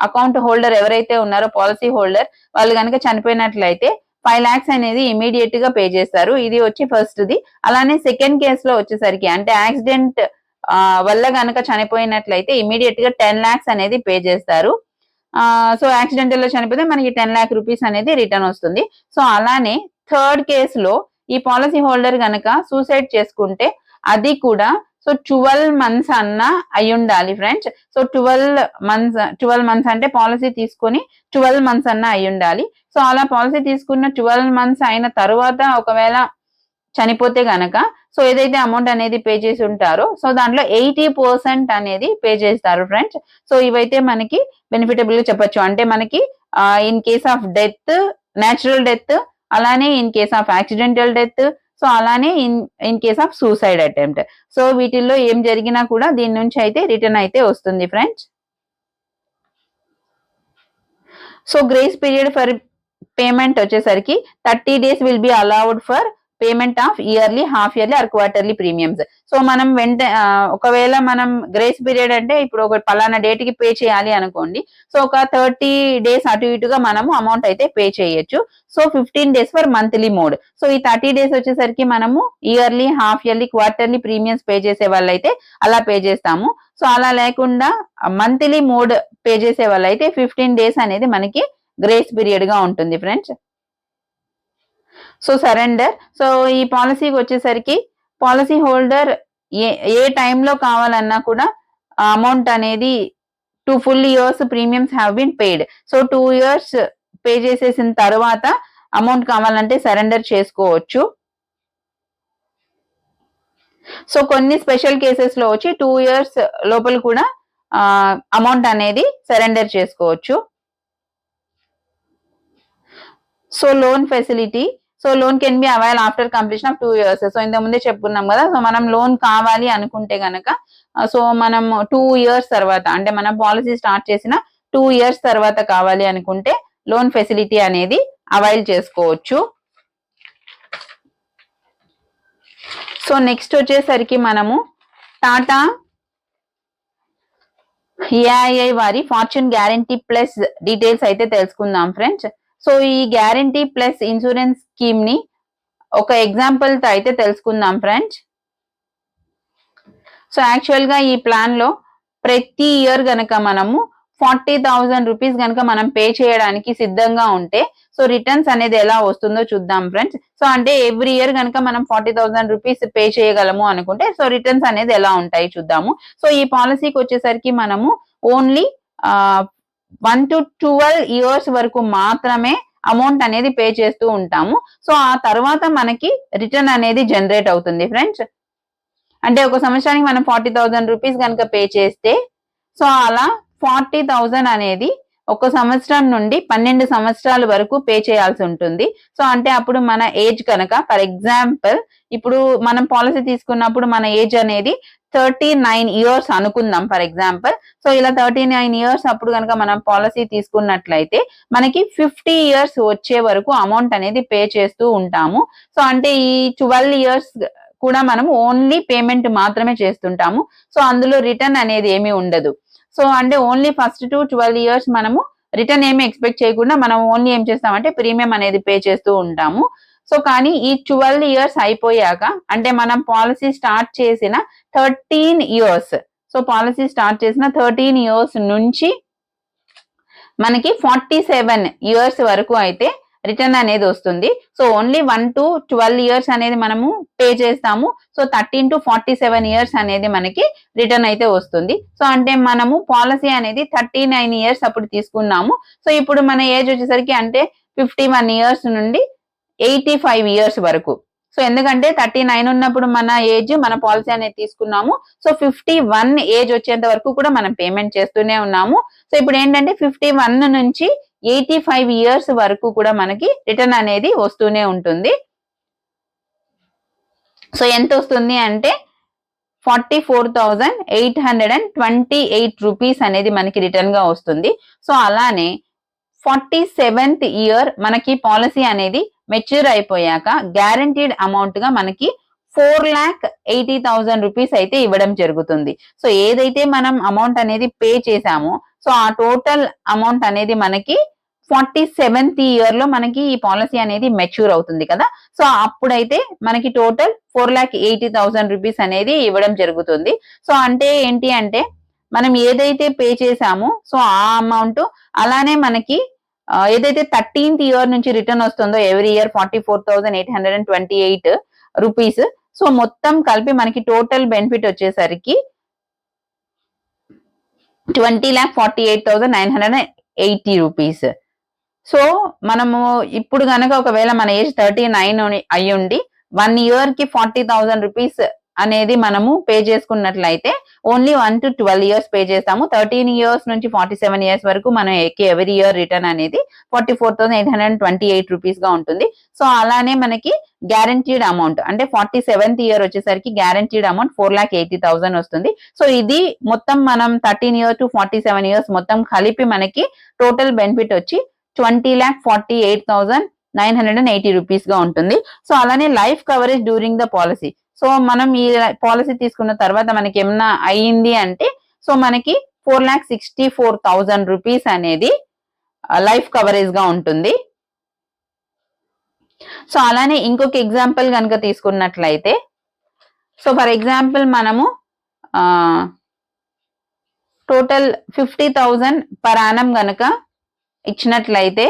అకౌంట్ హోల్డర్ ఎవరైతే ఉన్నారో పాలసీ హోల్డర్ వాళ్ళు కనుక చనిపోయినట్లయితే 5 lakhs అనేది ఇమీడియట్ గా పే చేస్తారు. ఇది వచ్చి ఫస్ట్ది. అలానే సెకండ్ కేస్ లో వచ్చేసరికి అంటే యాక్సిడెంట్ వల్ల కనుక చనిపోయినట్లయితే ఇమీడియట్ గా 10 lakhs అనేది పే చేస్తారు. సో యాక్సిడెంటల్ లో చనిపోతే మనకి 10 lakh rupees అనేది రిటర్న్ వస్తుంది. సో అలానే థర్డ్ కేసులో ఈ పాలసీ హోల్డర్ కనుక సూసైడ్ చేసుకుంటే అది కూడా సో 12 months అన్నా అయి ఉండాలి ఫ్రెండ్స్. సో 12 months అంటే పాలసీ తీసుకొని 12 months అన్నా అయి ఉండాలి. సో అలా పాలసీ తీసుకున్న 12 months అయిన తర్వాత ఒకవేళ చనిపోతే గనక సో ఏదైతే అమౌంట్ అనేది పే చేసి ఉంటారో సో దాంట్లో 80% అనేది పే చేస్తారు ఫ్రెండ్స్. సో ఇవైతే మనకి బెనిఫిటబుల్ గా చెప్పొచ్చు. అంటే మనకి in case of death, natural death, అలానే in case of accidental death, so అలానే in case of suicide attempt. So వీటిల్లో ఏం జరిగినా కూడా దీని నుంచి అయితే రిటర్న్ అయితే వస్తుంది friends. So grace period for payment వచ్చేసరికి 30 days will be allowed for payment of yearly, half yearly or quarterly premiums. So మనం ఒకవేళ మనం గ్రేస్ పీరియడ్ అంటే ఇప్పుడు ఒక పలానా డేట్ కి పే చేయాలి అనుకోండి, సో ఒక 30 days అటు ఇటుగా మనము అమౌంట్ అయితే పే చేయొచ్చు. So 15 days for monthly mode. So ఈ 30 days వచ్చేసరికి మనము yearly, half yearly, quarterly premiums pay చేసే వాళ్ళైతే అలా పే చేస్తాము. సో అలా లేకుండా మంత్లీ మోడ్ పే చేసే వాళ్ళైతే 15 days అనేది మనకి గ్రేస్ పీరియడ్ గా ఉంటుంది ఫ్రెండ్స్. So surrender. సో ఈ పాలసీకి వచ్చేసరికి పాలసీ హోల్డర్ ఏ టైంలో కావాలన్నా కూడా అమౌంట్ అనేది 2 full years premiums have been paid. So 2 years pay చేసేసిన తర్వాత అమౌంట్ కావాలంటే సరెండర్ చేసుకోవచ్చు. సో కొన్ని స్పెషల్ కేసెస్ లో వచ్చి 2 years లోపల కూడా అమౌంట్ అనేది సరెండర్ చేసుకోవచ్చు. So loan facility. So loan can be avail after completion of 2 years. So ఇంత ముందే చెప్పుకున్నాం కదా. సో మనం లోన్ కావాలి అనుకుంటే గనక సో మనం 2 years తర్వాత, అంటే మనం పాలసీ స్టార్ట్ చేసిన 2 years తర్వాత కావాలి అనుకుంటే లోన్ ఫెసిలిటీ అనేది అవైల్ చేసుకోవచ్చు. సో నెక్స్ట్ వచ్చేసరికి మనము టాటా ఏఐఐ వారి ఫార్చ్యూన్ గ్యారంటీ ప్లస్ డీటెయిల్స్ అయితే తెలుసుకుందాం ఫ్రెండ్స్. సో ఈ గ్యారంటీ ప్లస్ ఇన్సూరెన్స్ స్కీమ్ ని ఒక ఎగ్జాంపుల్ తో అయితే తెలుసుకుందాం ఫ్రెండ్స్. సో యాక్చువల్ గా ఈ ప్లాన్ లో ప్రతి ఇయర్ గనక మనము 40,000 రూపీస్ గనక మనం పే చేయడానికి సిద్ధంగా ఉంటే సో రిటర్న్స్ అనేది ఎలా వస్తుందో చూద్దాం ఫ్రెండ్స్. సో అంటే ఎవ్రీ ఇయర్ గనక మనం 40,000 రూపీస్ పే చేయగలము అనుకుంటే సో రిటర్న్స్ అనేది ఎలా ఉంటాయి చూద్దాము. సో ఈ పాలసీకి వచ్చేసరికి మనము ఓన్లీ 1 to 12 years వరకు మాత్రమే అమౌంట్ అనేది పే చేస్తూ ఉంటాము. సో ఆ తర్వాత మనకి రిటర్న్ అనేది జనరేట్ అవుతుంది ఫ్రెండ్స్. అంటే ఒక సంవత్సరానికి మనం 40,000 రూపీస్ కనుక పే చేస్తే సో అలా 40,000 అనేది ఒక సంవత్సరం నుండి 12 సంవత్సరాల వరకు పే చేయాల్సి ఉంటుంది. సో అంటే అప్పుడు మన ఏజ్ కనుక ఫర్ ఎగ్జాంపుల్ ఇప్పుడు మనం పాలసీ తీసుకున్నప్పుడు మన ఏజ్ అనేది 39 years అనుకుందాం ఫర్ ఎగ్జాంపుల్. సో ఇలా 39 years అప్పుడు కనుక మనం పాలసీ తీసుకున్నట్లయితే మనకి 50 years వచ్చే వరకు అమౌంట్ అనేది పే చేస్తూ ఉంటాము. సో అంటే ఈ 12 years కూడా మనం ఓన్లీ పేమెంట్ మాత్రమే చేస్తుంటాము. సో అందులో రిటర్న్ అనేది ఏమీ ఉండదు. సో అంటే ఓన్లీ ఫస్ట్ టు 12 years మనము రిటర్న్ ఏమి ఎక్స్పెక్ట్ చేయకుండా మనం ఓన్లీ ఏం చేస్తామంటే ప్రీమియం అనేది పే చేస్తూ ఉంటాము. సో కానీ ఈ 12 years అయిపోయాక అంటే మనం పాలసీ స్టార్ట్ చేసిన 13 years, సో పాలసీ స్టార్ట్ చేసిన 13 years నుంచి మనకి 47 years వరకు అయితే రిటర్న్ అనేది వస్తుంది. సో ఓన్లీ 1 to 12 years అనేది మనము పే చేస్తాము. సో 13 to 47 years అనేది మనకి రిటర్న్ అయితే వస్తుంది. సో అంటే మనము పాలసీ అనేది 39 years అప్పుడు తీసుకున్నాము. సో ఇప్పుడు మన ఏజ్ వచ్చేసరికి అంటే 51 years నుండి 85 years వరకు. సో ఎందుకంటే 39 ఉన్నప్పుడు మన ఏజ్ మన పాలసీ అనేది తీసుకున్నాము. సో 51 ఏజ్ వచ్చేంత వరకు కూడా మనం పేమెంట్ చేస్తూనే ఉన్నాము. సో ఇప్పుడు ఏంటంటే 51 నుంచి 85 years వరకు కూడా మనకి రిటర్న్ అనేది వస్తూనే ఉంటుంది. సో ఎంత వస్తుంది అంటే 44,828 రూపీస్ అనేది మనకి రిటర్న్ గా వస్తుంది. సో అలానే 47th year మనకి పాలసీ అనేది మెచ్యూర్ అయిపోయాక గ్యారంటీడ్ అమౌంట్ గా మనకి 4,80,000 రూపీస్ అయితే ఇవ్వడం జరుగుతుంది. సో ఏదైతే మనం అమౌంట్ అనేది పే చేసామో సో ఆ టోటల్ అమౌంట్ అనేది మనకి 47th year లో మనకి ఈ పాలసీ అనేది మెచ్యూర్ అవుతుంది కదా. సో అప్పుడైతే మనకి టోటల్ 4,80,000 రూపీస్ అనేది ఇవ్వడం జరుగుతుంది. సో అంటే ఏంటి అంటే మనం ఏదైతే పే చేసామో సో ఆ అమౌంట్ అలానే మనకి ఏదైతే 13th year నుంచి రిటర్న్ వస్తుందో ఎవ్రీ ఇయర్ 44,828 రూపీస్. సో మొత్తం కలిపి మనకి టోటల్ బెనిఫిట్ వచ్చేసరికి 20,48,980 రూపీస్. సో మనము ఇప్పుడు కనుక ఒకవేళ మన ఏజ్ 39 అయ్యుండి 1 year కి 40,000 రూపీస్ అనేది మనము పే చేసుకున్నట్లయితే ఓన్లీ 1 to 12 years పే చేస్తాము. 13 years నుంచి 47 years వరకు మనం ఎవరీ ఇయర్ రిటర్న్ అనేది 44,828 రూపీస్ గా ఉంటుంది. సో అలానే మనకి గ్యారంటీడ్ అమౌంట్ అంటే 47th ఇయర్ వచ్చేసరికి గ్యారంటీడ్ అమౌంట్ 4,80,000 వస్తుంది. సో ఇది మొత్తం మనం 13 years to 47 years మొత్తం కలిపి మనకి టోటల్ బెనిఫిట్ వచ్చి 20,48,980 రూపీస్ గా ఉంటుంది. సో అలానే life coverage during the policy. So మనం ఈ పాలసీ తీసుకున్న తర్వాత మనకి ఏమన్నా అయ్యింది అంటే సో మనకి 4,64,000 రూపీస్ అనేది లైఫ్ కవరేజ్ గా ఉంటుంది. సో అలానే ఇంకొక ఎగ్జాంపుల్ కనుక తీసుకున్నట్లయితే సో ఫర్ ఎగ్జాంపుల్ మనము టోటల్ 50,000 పర్ యానం గనక ఇచ్చినట్లయితే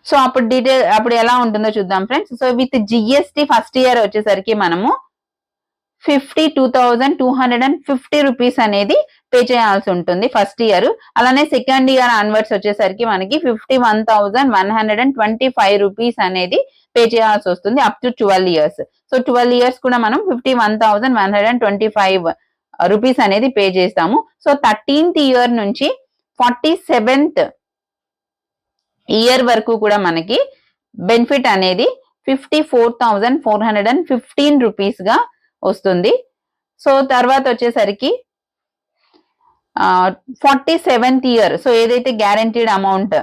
సో అప్పుడు ఎలా ఉంటుందో చూద్దాం friends. So with GST first year వచ్చేసరికి మనము 52,250 రూపీస్ అనేది పే చేయాల్సి ఉంటుంది ఫస్ట్ ఇయర్. అలానే సెకండ్ ఇయర్ ఆన్వర్డ్స్ వచ్చేసరికి మనకి 51,125 రూపీస్ అనేది పే చేయాల్సి వస్తుంది up to 12 years. So 12 years కూడా మనం 51,125 రూపీస్ అనేది పే చేస్తాము. సో 13th ఇయర్ నుంచి 47th ఇయర్ వరకు కూడా మనకి బెనిఫిట్ అనేది 54,415 రూపీస్ గా వస్తుంది. సో తర్వాత వచ్చేసరికి 47th ఇయర్ సో ఏదైతే గ్యారంటీడ్ అమౌంట్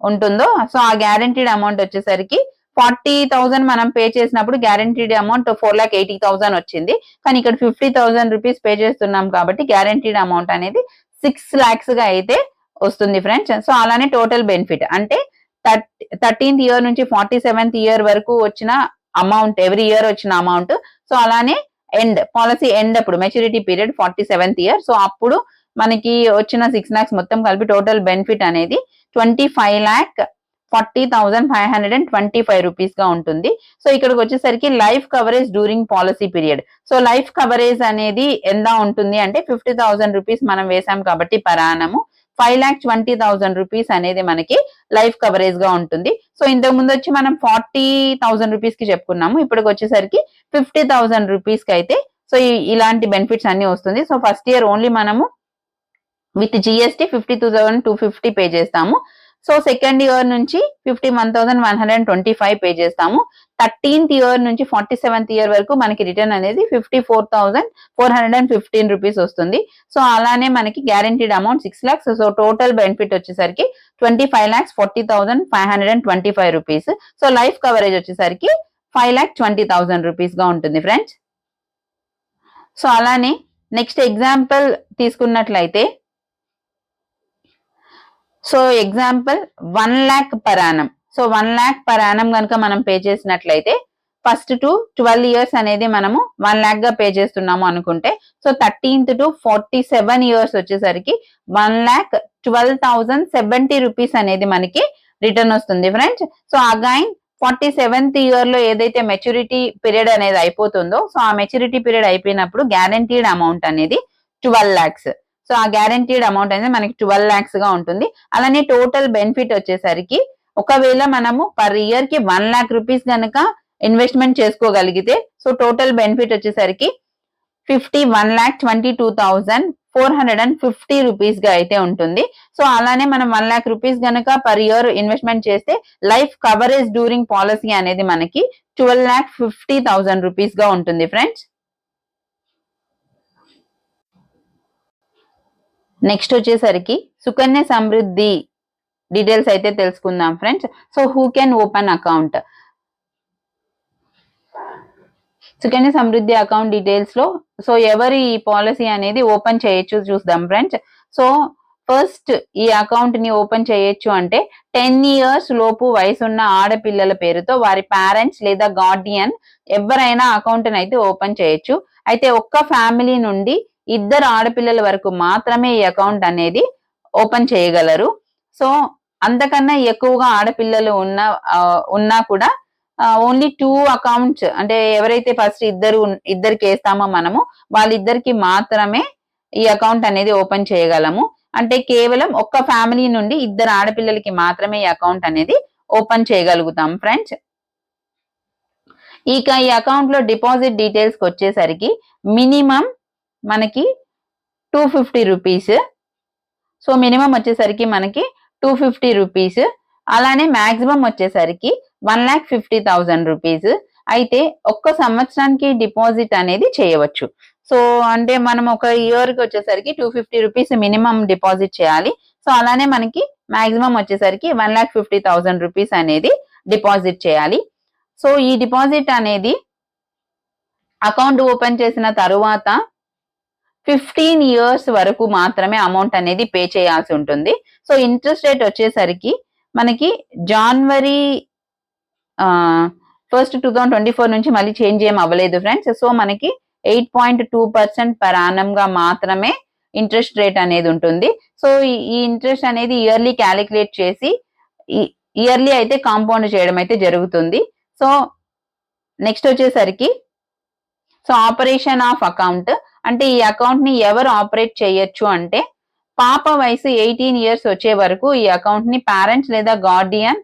ఉంటుందో సో ఆ గ్యారంటీడ్ అమౌంట్ వచ్చేసరికి 40,000 మనం పే చేసినప్పుడు గ్యారంటీడ్ అమౌంట్ 4,80,000 వచ్చింది. కానీ ఇక్కడ 50,000 రూపీస్ పే చేస్తున్నాం కాబట్టి గ్యారంటీడ్ అమౌంట్ అనేది 6 lakhs గా అయితే వస్తుంది ఫ్రెండ్స్. సో అలానే టోటల్ బెనిఫిట్ అంటే 13th ఇయర్ నుంచి 47th ఇయర్ వరకు వచ్చిన అమౌంట్ ఎవ్రీ ఇయర్ వచ్చిన అమౌంట్. సో అలానే పాలసీ ఎండ్ అప్పుడు maturity period 47th year. So అప్పుడు మనకి వచ్చిన 6 lakhs మొత్తం కలిపి టోటల్ బెనిఫిట్ అనేది 25,40,525 రూపీస్ గా ఉంటుంది. సో ఇక్కడికి వచ్చేసరికి life coverage during policy period. So life coverage అనేది ఎంత ఉంటుంది అంటే 50,000 రూపీస్ మనం వేసాం కాబట్టి పరానము 5,20,000 రూపీస్ అనేది మనకి లైఫ్ కవరేజ్ గా ఉంటుంది. సో ఇంతకు ముందు వచ్చి మనం 40,000 రూపీస్ కి చెప్పుకున్నాము. ఇప్పటికి వచ్చేసరికి 50,000 రూపీస్ కి అయితే సో ఇలాంటి బెనిఫిట్స్ అన్ని వస్తుంది. సో ఫస్ట్ ఇయర్ ఓన్లీ మనము విత్ జిఎస్టి 52,250 పే చేస్తాము. సో సెకండ్ ఇయర్ నుంచి 51,125 పే చేస్తాము. 13th ఇయర్ నుంచి 47th ఇయర్ వరకు మనకి రిటర్న్ అనేది 54,415 రూపీస్ వస్తుంది. సో అలానే మనకి guaranteed amount 6 lakhs. So total benefit వచ్చేసరికి 25,40,525 రూపీస్. సో లైఫ్ కవరేజ్ వచ్చేసరికి 5,20,000 రూపీస్ గా ఉంటుంది ఫ్రెండ్స్. సో అలానే నెక్స్ట్ ఎగ్జాంపుల్ తీసుకున్నట్లయితే so example 1 lakh per annum. So 1 lakh per annum కనుక మనం పే చేసినట్లయితే ఫస్ట్ టు 12 years అనేది మనము 1 lakh గా పే చేస్తున్నాము అనుకుంటే సో 13th to 47 years వచ్చేసరికి 1,12,070 రూపీస్ అనేది మనకి రిటర్న్ వస్తుంది friends. So again 47th year లో ఏదైతే మెచ్యూరిటీ పీరియడ్ అనేది అయిపోతుందో సో ఆ మెచ్యూరిటీ పీరియడ్ అయిపోయినప్పుడు గ్యారంటీడ్ అమౌంట్ అనేది 12 lakhs. సో ఆ గ్యారంటీడ్ అమౌంట్ అనేది మనకి 12 lakhs గా ఉంటుంది. అలానే టోటల్ బెనిఫిట్ వచ్చేసరికి ఒకవేళ మనము పర్ ఇయర్ కి 1 lakh రూపీస్ కనుక ఇన్వెస్ట్మెంట్ చేసుకోగలిగితే సో టోటల్ బెనిఫిట్ వచ్చేసరికి 51,22,450 రూపీస్ గా అయితే ఉంటుంది. సో అలానే మనం 1 lakh రూపీస్ కనుక పర్ ఇయర్ ఇన్వెస్ట్మెంట్ చేస్తే లైఫ్ కవరేజ్ డ్యూరింగ్ పాలసీ అనేది మనకి 12,50,000 రూపీస్ గా ఉంటుంది ఫ్రెండ్స్. నెక్స్ట్ వచ్చేసరికి సుకన్య సమృద్ధి డీటెయిల్స్ అయితే తెలుసుకుందాం friends. So who can open account? Sukanya Samriddhi account details లో సో ఎవరు ఈ పాలసీ అనేది ఓపెన్ చేయొచ్చు చూద్దాం ఫ్రెండ్స్. సో ఫస్ట్ ఈ అకౌంట్ ని ఓపెన్ చేయొచ్చు అంటే 10 years లోపు వయసున్న ఆడపిల్లల పేరుతో వారి పేరెంట్స్ లేదా గార్డియన్ ఎవరైనా అకౌంట్ అయితే ఓపెన్ చేయొచ్చు. అయితే ఒక్క ఫ్యామిలీ నుండి 2 ఆడపిల్లల వరకు మాత్రమే ఈ అకౌంట్ అనేది ఓపెన్ చేయగలరు. సో అంతకన్నా ఎక్కువగా ఆడపిల్లలు ఉన్నా కూడా ఓన్లీ 2 accounts అంటే ఎవరైతే ఫస్ట్ ఇద్దరికి వేస్తామో మనము వాళ్ళిద్దరికి మాత్రమే ఈ అకౌంట్ అనేది ఓపెన్ చేయగలము. అంటే కేవలం ఒక్క ఫ్యామిలీ నుండి 2 ఆడపిల్లలకి మాత్రమే ఈ అకౌంట్ అనేది ఓపెన్ చేయగలుగుతాం ఫ్రెండ్స్. ఇక ఈ అకౌంట్ లో డిపాజిట్ డీటెయిల్స్ కి వచ్చేసరికి మినిమం మనకి 250 రూపీస్. సో మినిమం వచ్చేసరికి మనకి 250 రూపీస్. అలానే మాక్సిమం వచ్చేసరికి 1,50,000 రూపీస్. అయితే ఒక్క సంవత్సరానికి డిపాజిట్ అనేది చేయవచ్చు. సో అంటే మనం ఒక ఇయర్ కి వచ్చేసరికి 250 రూపీస్ మినిమం డిపాజిట్ చేయాలి. సో అలానే మనకి మాక్సిమం వచ్చేసరికి 1,50,000 రూపీస్ అనేది డిపాజిట్ చేయాలి. సో ఈ డిపాజిట్ అనేది అకౌంట్ ఓపెన్ చేసిన తరువాత 15 ఇయర్స్ వరకు మాత్రమే అమౌంట్ అనేది పే చేయాల్సి ఉంటుంది. సో ఇంట్రెస్ట్ రేట్ వచ్చేసరికి మనకి జనవరి 1st 2024 నుంచి మళ్ళీ చేంజ్ ఏం అవ్వలేదు ఫ్రెండ్స్. సో మనకి 8.2% పర్ యానం గా మాత్రమే ఇంట్రెస్ట్ రేట్ అనేది ఉంటుంది. సో ఈ ఇంట్రెస్ట్ అనేది ఇయర్లీ క్యాలిక్యులేట్ చేసి ఇయర్లీ అయితే కాంపౌండ్ చేయడం అయితే జరుగుతుంది. సో నెక్స్ట్ వచ్చేసరికి సో ఆపరేషన్ ఆఫ్ అకౌంట్ అంటే ఈ అకౌంట్ ని ఎవరు ఆపరేట్ చేయొచ్చు అంటే పాప వయసు 18 ఇయర్స్ వచ్చే వరకు ఈ అకౌంట్ ని పేరెంట్స్ లేదా గార్డియన్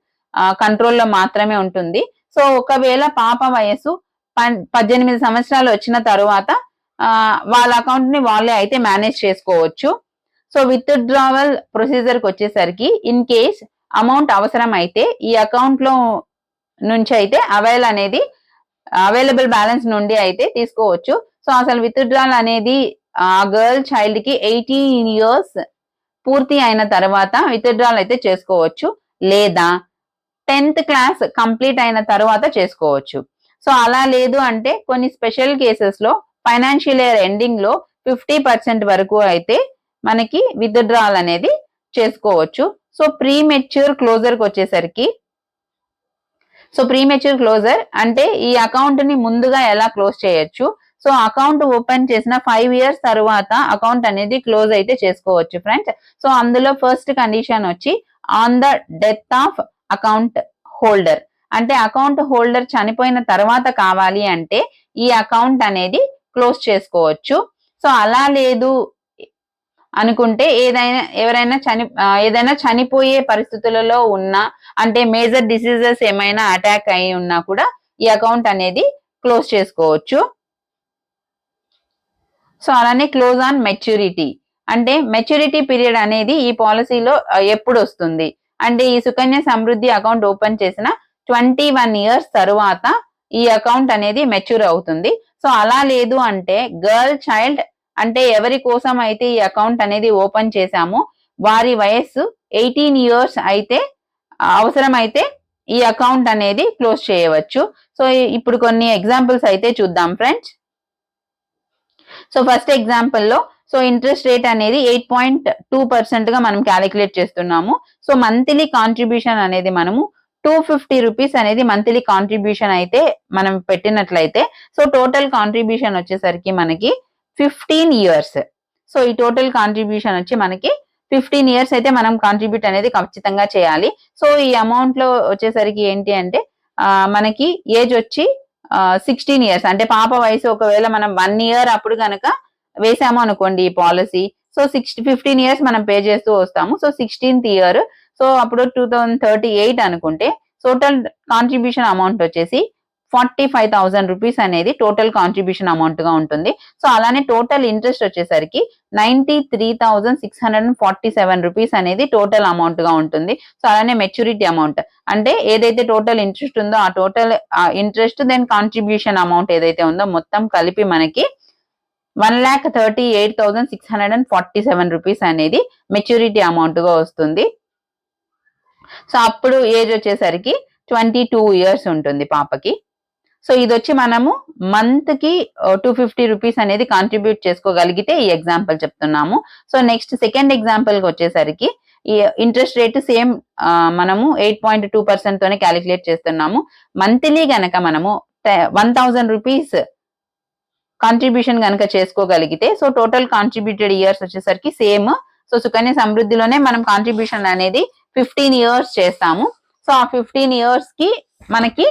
కంట్రోల్లో మాత్రమే ఉంటుంది. సో ఒకవేళ పాప వయసు 18 సంవత్సరాలు వచ్చిన తరువాత వాళ్ళ అకౌంట్ ని వాళ్ళే అయితే మేనేజ్ చేసుకోవచ్చు. సో విత్డ్రావల్ ప్రొసీజర్ కి వచ్చేసరికి ఇన్ కేస్ అమౌంట్ అవసరం అయితే ఈ అకౌంట్ లో నుంచి అయితే అవైలబుల్ బ్యాలెన్స్ నుండి అయితే తీసుకోవచ్చు. సో అసలు విత్డ్రాల్ అనేది ఆ గర్ల్ చైల్డ్ కి 18 ఇయర్స్ పూర్తి అయిన తర్వాత విత్డ్రాల్ అయితే చేసుకోవచ్చు, లేదా 10th క్లాస్ కంప్లీట్ అయిన తర్వాత చేసుకోవచ్చు. సో అలా లేదు అంటే కొన్ని స్పెషల్ కేసెస్ లో ఫైనాన్షియల్ ఇయర్ ఎండింగ్ లో 50% వరకు అయితే మనకి విత్డ్రాల్ అనేది చేసుకోవచ్చు. సో ప్రీ మెచ్యూర్ క్లోజర్ కి వచ్చేసరికి సో ప్రీ మెచ్యూర్ క్లోజర్ అంటే ఈ అకౌంట్ ని ముందుగా ఎలా క్లోజ్ చేయొచ్చు. సో అకౌంట్ ఓపెన్ చేసిన 5 ఇయర్స్ తర్వాత అకౌంట్ అనేది క్లోజ్ అయితే చేసుకోవచ్చు ఫ్రెండ్స్. సో అందులో ఫస్ట్ కండిషన్ వచ్చి on the death of account holder, అంటే అకౌంట్ హోల్డర్ చనిపోయిన తర్వాత కావాలి అంటే ఈ అకౌంట్ అనేది క్లోజ్ చేసుకోవచ్చు. సో అలా లేదు అనుకుంటే ఏదైనా చనిపోయే పరిస్థితులలో ఉన్నా అంటే మేజర్ డిసీజెస్ ఏమైనా అటాక్ అయి ఉన్నా కూడా ఈ అకౌంట్ అనేది క్లోజ్ చేసుకోవచ్చు. సో అలానే క్లోజ్ ఆన్ మెచ్యూరిటీ అంటే మెచ్యూరిటీ పీరియడ్ అనేది ఈ పాలసీలో ఎప్పుడు వస్తుంది అంటే ఈ సుకన్య సమృద్ధి అకౌంట్ ఓపెన్ చేసిన 21 ఇయర్స్ తరువాత ఈ అకౌంట్ అనేది మెచ్యూర్ అవుతుంది. సో అలా లేదు అంటే గర్ల్ చైల్డ్ అంటే ఎవరి కోసం అయితే ఈ అకౌంట్ అనేది ఓపెన్ చేశామో వారి వయస్సు 18 ఇయర్స్ అయితే అవసరమైతే ఈ అకౌంట్ అనేది క్లోజ్ చేయవచ్చు. సో ఇప్పుడు కొన్ని ఎగ్జాంపుల్స్ అయితే చూద్దాం ఫ్రెండ్స్. సో ఫస్ట్ ఎగ్జాంపుల్ లో సో ఇంట్రెస్ట్ రేట్ అనేది 8.2% గా మనం క్యాలిక్యులేట్ చేస్తున్నాము. సో మంత్లీ కాంట్రిబ్యూషన్ అనేది మనము 250 రూపీస్ అనేది మంత్లీ కాంట్రిబ్యూషన్ అయితే మనం పెట్టినట్లయితే సో టోటల్ కాంట్రిబ్యూషన్ వచ్చేసరికి మనకి 15 ఇయర్స్. సో ఈ టోటల్ కాంట్రిబ్యూషన్ వచ్చి మనకి 15 ఇయర్స్ అయితే మనం కాంట్రిబ్యూట్ అనేది ఖచ్చితంగా చేయాలి. సో ఈ అమౌంట్ లో వచ్చేసరికి ఏంటి అంటే మనకి ఏజ్ వచ్చి 16 ఇయర్స్ అంటే పాప వయసు ఒకవేళ మనం 1 ఇయర్ అప్పుడు కనుక వేసాము అనుకోండి ఈ పాలసీ, సో 15 ఇయర్స్ మనం పే చేస్తూ వస్తాము. సో 16th ఇయర్ సో అప్పుడు 2038 అనుకుంటే టోటల్ కాంట్రిబ్యూషన్ అమౌంట్ వచ్చేసి 45,000 రూపీస్ అనేది టోటల్ కాంట్రిబ్యూషన్ అమౌంట్ గా ఉంటుంది. సో అలానే టోటల్ ఇంట్రెస్ట్ వచ్చేసరికి 93,647 రూపీస్ అనేది టోటల్ అమౌంట్ గా ఉంటుంది. సో అలానే మెచ్యూరిటీ అమౌంట్ అంటే ఏదైతే టోటల్ ఇంట్రెస్ట్ ఉందో ఆ total interest then contribution amount ఏదైతే ఉందో మొత్తం కలిపి మనకి 1,38,647 రూపీస్ అనేది మెచ్యూరిటీ అమౌంట్ గా వస్తుంది. సో అప్పుడు ఏజ్ వచ్చేసరికి 22 ఇయర్స్ ఉంటుంది పాపకి. సో ఇది వచ్చి మనము మంత్ కి 250 రూపీస్ అనేది కాంట్రిబ్యూట్ చేసుకోగలిగితే ఈ ఎగ్జాంపుల్ చెప్తున్నాము. సో నెక్స్ట్ సెకండ్ ఎగ్జాంపుల్ కి వచ్చేసరికి ఈ ఇంట్రెస్ట్ రేట్ సేమ్ మనము 8.2% తోనే క్యాలిక్యులేట్ చేస్తున్నాము. మంత్లీ గనక మనము 1,000 రూపీస్ కాంట్రిబ్యూషన్ కనుక చేసుకోగలిగితే సో టోటల్ కాంట్రిబ్యూటెడ్ ఇయర్స్ వచ్చేసరికి సేమ్. సో సుకన్య సమృద్ధిలోనే మనం కాంట్రిబ్యూషన్ అనేది 15 ఇయర్స్ చేస్తాము. సో ఆ 15 ఇయర్స్ కి మనకి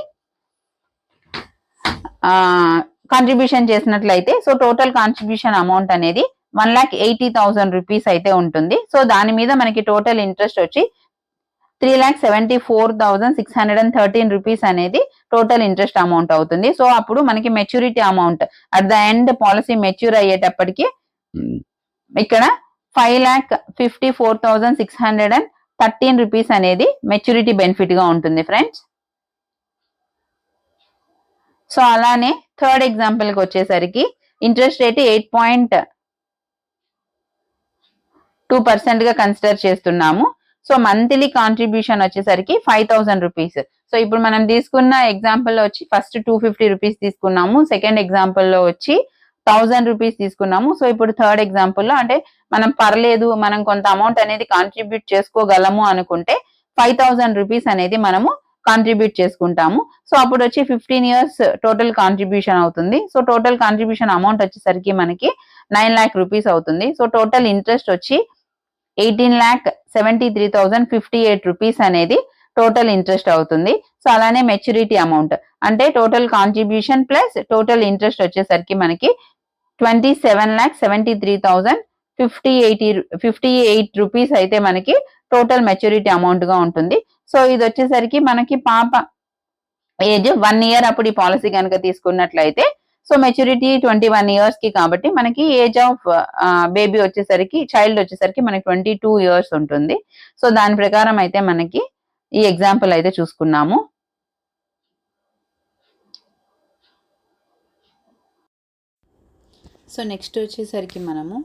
కాంట్రిబ్యూషన్ చేసినట్లయితే సో టోటల్ కాంట్రిబ్యూషన్ అమౌంట్ అనేది 1,80,000 రూపీస్ అయితే ఉంటుంది. సో దాని మీద మనకి టోటల్ ఇంట్రెస్ట్ వచ్చి 3,74,613 రూపీస్ అనేది టోటల్ ఇంట్రెస్ట్ అమౌంట్ అవుతుంది. సో అప్పుడు మనకి maturity amount at the end policy mature అయ్యేటప్పటికి ఇక్కడ 5,54,613 రూపీస్ అనేది మెచ్యూరిటీ బెనిఫిట్ గా ఉంటుంది ఫ్రెండ్స్. సో అలానే థర్డ్ ఎగ్జాంపుల్ కి వచ్చేసరికి ఇంట్రెస్ట్ రేట్ 8.2% గా కన్సిడర్ చేస్తున్నాము. సో మంత్లీ కాంట్రిబ్యూషన్ వచ్చేసరికి 5,000 రూపీస్. సో ఇప్పుడు మనం తీసుకున్న ఎగ్జాంపుల్ లో వచ్చి ఫస్ట్ 250 రూపీస్ తీసుకున్నాము, సెకండ్ ఎగ్జాంపుల్ లో వచ్చి 1000 రూపీస్ తీసుకున్నాము. సో ఇప్పుడు థర్డ్ ఎగ్జాంపుల్ లో అంటే మనం పర్లేదు మనం కొంత అమౌంట్ అనేది కాంట్రిబ్యూట్ చేసుకోగలము అనుకుంటే 5,000 రూపీస్ అనేది మనము కాంట్రిబ్యూట్ చేసుకుంటాము. సో అప్పుడు వచ్చి 15 years టోటల్ కాంట్రిబ్యూషన్ అవుతుంది. సో టోటల్ కాంట్రిబ్యూషన్ అమౌంట్ వచ్చేసరికి మనకి 9 lakh రూపీస్ అవుతుంది. సో టోటల్ ఇంట్రెస్ట్ వచ్చి 18,73,058 రూపీస్ అనేది టోటల్ ఇంట్రెస్ట్ అవుతుంది. సో అలానే మెచ్యూరిటీ అమౌంట్ అంటే total contribution plus total interest వచ్చేసరికి మనకి 27,73,058 రూపీస్ అయితే మనకి టోటల్ మెచ్యూరిటీ అమౌంట్ గా ఉంటుంది. సో ఇది వచ్చేసరికి మనకి పాప ఏజ్ 1 year అప్పుడు ఈ పాలసీ కనుక తీసుకున్నట్లయితే సో మెచ్యూరిటీ 21 years కి కాబట్టి మనకి ఏజ్ ఆఫ్ బేబీ వచ్చేసరికి చైల్డ్ వచ్చేసరికి మనకి 22 years ఉంటుంది. సో దాని ప్రకారం అయితే మనకి ఈ ఎగ్జాంపుల్ అయితే చూసుకున్నాము. సో నెక్స్ట్ వచ్చేసరికి మనము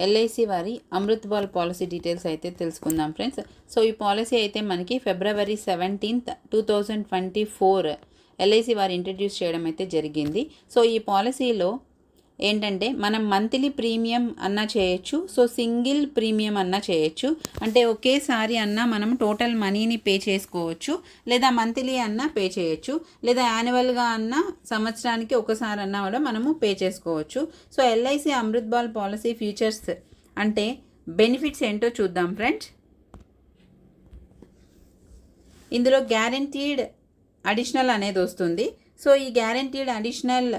ఎల్ఐసి వారి అమృత్ బాల్ పాలసీ డీటెయిల్స్ అయితే తెలుసుకుందాం ఫ్రెండ్స్. సో ఈ పాలసీ అయితే మనకి February 17th, 2024 ఎల్ఐసి వారు ఇంట్రడ్యూస్ చేయడం అయితే జరిగింది. సో ఈ పాలసీలో ఏంటంటే మనం మంత్లీ ప్రీమియం అన్నా చేయొచ్చు, సో సింగిల్ ప్రీమియం అన్నా చేయొచ్చు. అంటే ఒకేసారి అన్నా మనం టోటల్ మనీని పే చేసుకోవచ్చు, లేదా మంత్లీ అన్నా పే చేయొచ్చు, లేదా యాన్యువల్గా అన్నా సంవత్సరానికి ఒకసారి అన్నా కూడా మనము పే చేసుకోవచ్చు. So LIC Amrit ball policy features అంటే బెనిఫిట్స్ ఏంటో చూద్దాం ఫ్రెండ్స్. ఇందులో గ్యారెంటీడ్ అడిషనల్ అనేది వస్తుంది. సో ఈ గ్యారెంటీడ్ అడిషనల్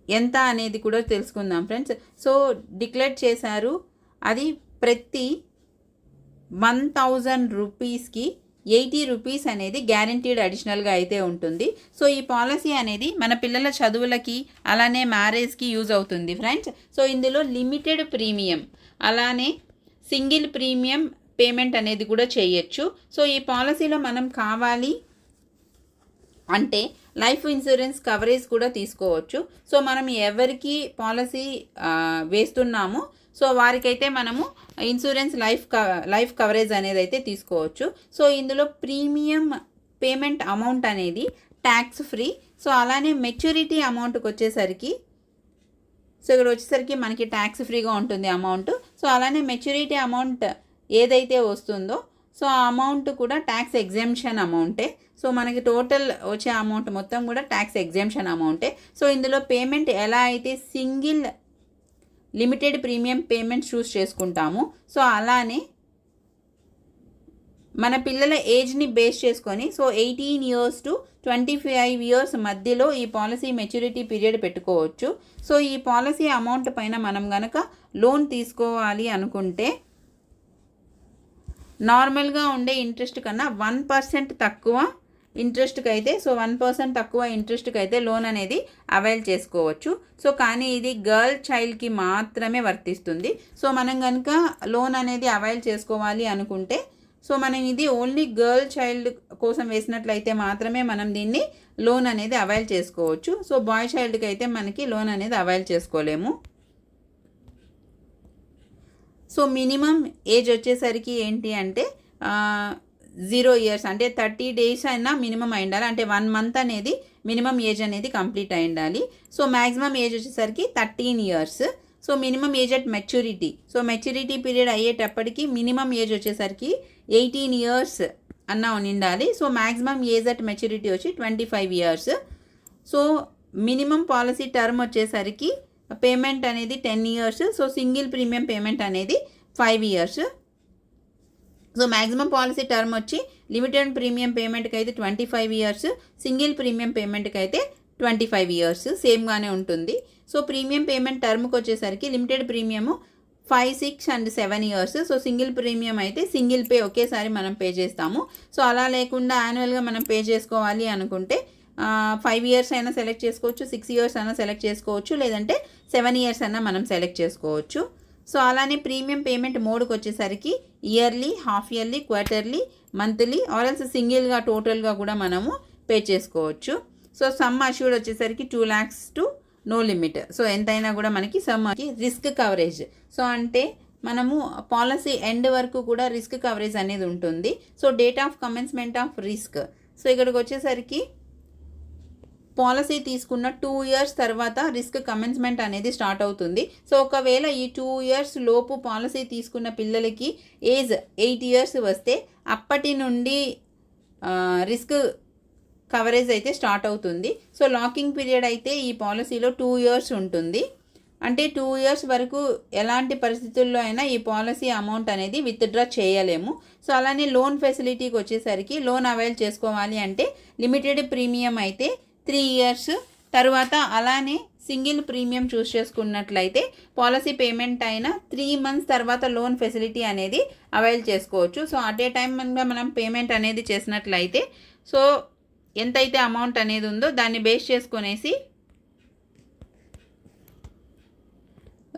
ఎంత అనేది కూడా తెలుసుకుందాం ఫ్రెండ్స్. సో డిక్లేర్ చేశారు, అది ప్రతి 1,000 రూపీస్కి 80 రూపీస్ అనేది గ్యారెంటీడ్ అడిషనల్గా అయితే ఉంటుంది. సో ఈ పాలసీ అనేది మన పిల్లల చదువులకి అలానే మ్యారేజ్కి యూజ్ అవుతుంది ఫ్రెండ్స్. సో ఇందులో లిమిటెడ్ ప్రీమియం అలానే సింగిల్ ప్రీమియం పేమెంట్ అనేది కూడా చేయొచ్చు. సో ఈ పాలసీలో మనం కావాలి అంటే లైఫ్ ఇన్సూరెన్స్ కవరేజ్ కూడా తీసుకోవచ్చు. సో మనం ఎవరికి పాలసీ వేస్తున్నామో సో వారికైతే మనము ఇన్సూరెన్స్ లైఫ్ కవరేజ్ అనేది అయితే తీసుకోవచ్చు. సో ఇందులో ప్రీమియం పేమెంట్ అమౌంట్ అనేది ట్యాక్స్ ఫ్రీ. సో అలానే మెచ్యూరిటీ అమౌంట్కి వచ్చేసరికి సో ఇక్కడ వచ్చేసరికి మనకి ట్యాక్స్ ఫ్రీగా ఉంటుంది అమౌంట్. సో అలానే మెచ్యూరిటీ అమౌంట్ ఏదైతే వస్తుందో సో ఆ అమౌంట్ కూడా ట్యాక్స్ ఎగ్జెంప్షన్ అమౌంటే. సో మనకి టోటల్ వచ్చే అమౌంట్ మొత్తం కూడా ట్యాక్స్ ఎగ్జెంప్షన్ అమౌంటే. సో ఇందులో పేమెంట్ ఎలా అయితే సింగిల్ లిమిటెడ్ ప్రీమియం పేమెంట్ చూస్ చేసుకుంటాము, సో అలానే మన పిల్లల ఏజ్ని బేస్ చేసుకొని సో 18 years to 25 years మధ్యలో ఈ పాలసీ మెచ్యూరిటీ పీరియడ్ పెట్టుకోవచ్చు. సో ఈ పాలసీ అమౌంట్ పైన మనం కనుక లోన్ తీసుకోవాలి అనుకుంటే నార్మల్గా ఉండే ఇంట్రెస్ట్ కన్నా 1% తక్కువ ఇంట్రెస్ట్కి అయితే సో 1% తక్కువ ఇంట్రెస్ట్కి అయితే లోన్ అనేది అవైల్ చేసుకోవచ్చు. సో కానీ ఇది గర్ల్ చైల్డ్కి మాత్రమే వర్తిస్తుంది. సో మనం కనుక లోన్ అనేది అవైల్ చేసుకోవాలి అనుకుంటే సో మనం ఇది ఓన్లీ గర్ల్ చైల్డ్ కోసం వేసినట్లయితే మాత్రమే మనం దీన్ని లోన్ అనేది అవైల్ చేసుకోవచ్చు. సో బాయ్ చైల్డ్కి అయితే మనకి లోన్ అనేది అవైల్ చేసుకోలేము. సో మినిమం ఏజ్ వచ్చేసరికి ఏంటి అంటే 0 years అంటే 30 days అయినా మినిమం అయి ఉండాలి. అంటే 1 month అనేది మినిమం ఏజ్ అనేది కంప్లీట్ అయి ఉండాలి. సో మ్యాక్సిమం ఏజ్ వచ్చేసరికి 13 years. So minimum age at maturity so maturity period అయ్యేటప్పటికి మినిమం ఏజ్ వచ్చేసరికి 18 years అన్న ఉండాలి. So maximum age at maturity వచ్చి 25 years. So minimum policy term వచ్చేసరికి పేమెంట్ అనేది 10 years. So single premium payment అనేది 5 years. So maximum policy term వచ్చి limited premium పేమెంట్కి అయితే 25 years, సింగిల్ ప్రీమియం పేమెంట్కి అయితే 25 years సేమ్గానే ఉంటుంది. సో ప్రీమియం పేమెంట్ టర్మ్కి వచ్చేసరికి limited premium 5, 6 and 7 years. So single premium అయితే single pay ఒకేసారి మనం పే చేస్తాము. సో అలా లేకుండా యాన్యువల్గా మనం పే చేసుకోవాలి అనుకుంటే 5 ఇయర్స్ అయినా సెలెక్ట్ చేసుకోవచ్చు, 6 ఇయర్స్ అయినా సెలెక్ట్ చేసుకోవచ్చు, లేదంటే 7 ఇయర్స్ అయినా మనం సెలెక్ట్ చేసుకోవచ్చు. సో అలానే ప్రీమియం పేమెంట్ మోడ్కి వచ్చేసరికి yearly, half yearly, quarterly, monthly or else సింగిల్గా టోటల్గా కూడా మనము పే చేసుకోవచ్చు. సో సమ్ అష్యూర్డ్ వచ్చేసరికి 2 lakhs to know limit. So ఎంతైనా కూడా మనకి సమ్కి రిస్క్ కవరేజ్. సో అంటే మనము పాలసీ ఎండ్ వరకు కూడా రిస్క్ కవరేజ్ అనేది ఉంటుంది. So date of commencement of risk. So ఇక్కడికి వచ్చేసరికి పాలసీ తీసుకున్న 2 ఇయర్స్ తర్వాత రిస్క్ కమెన్స్మెంట్ అనేది స్టార్ట్ అవుతుంది. సో ఒకవేళ ఈ 2 ఇయర్స్ లోపు పాలసీ తీసుకున్న పిల్లలకి ఏజ్ 8 ఇయర్స్ వస్తే అప్పటి నుండి రిస్క్ కవరేజ్ అయితే స్టార్ట్ అవుతుంది. సో లాకింగ్ పీరియడ్ అయితే ఈ పాలసీలో 2 ఇయర్స్ ఉంటుంది. అంటే 2 ఇయర్స్ వరకు ఎలాంటి పరిస్థితుల్లో అయినా ఈ పాలసీ అమౌంట్ అనేది విత్డ్రా చేయలేము. సో అలానే లోన్ ఫెసిలిటీకి వచ్చేసరికి లోన్ అవైల్ చేసుకోవాలి అంటే లిమిటెడ్ ప్రీమియం అయితే 3 ఇయర్స్ తర్వాత, అలానే సింగిల్ ప్రీమియం చూస్ చేసుకున్నట్లయితే పాలసీ పేమెంట్ అయిన 3 months తర్వాత లోన్ ఫెసిలిటీ అనేది అవైల్ చేసుకోవచ్చు. సో అట్ ఏ టైం మనం పేమెంట్ అనేది చేసినట్లయితే సో ఎంతైతే అమౌంట్ అనేది ఉందో దాన్ని బేస్ చేసుకునేసి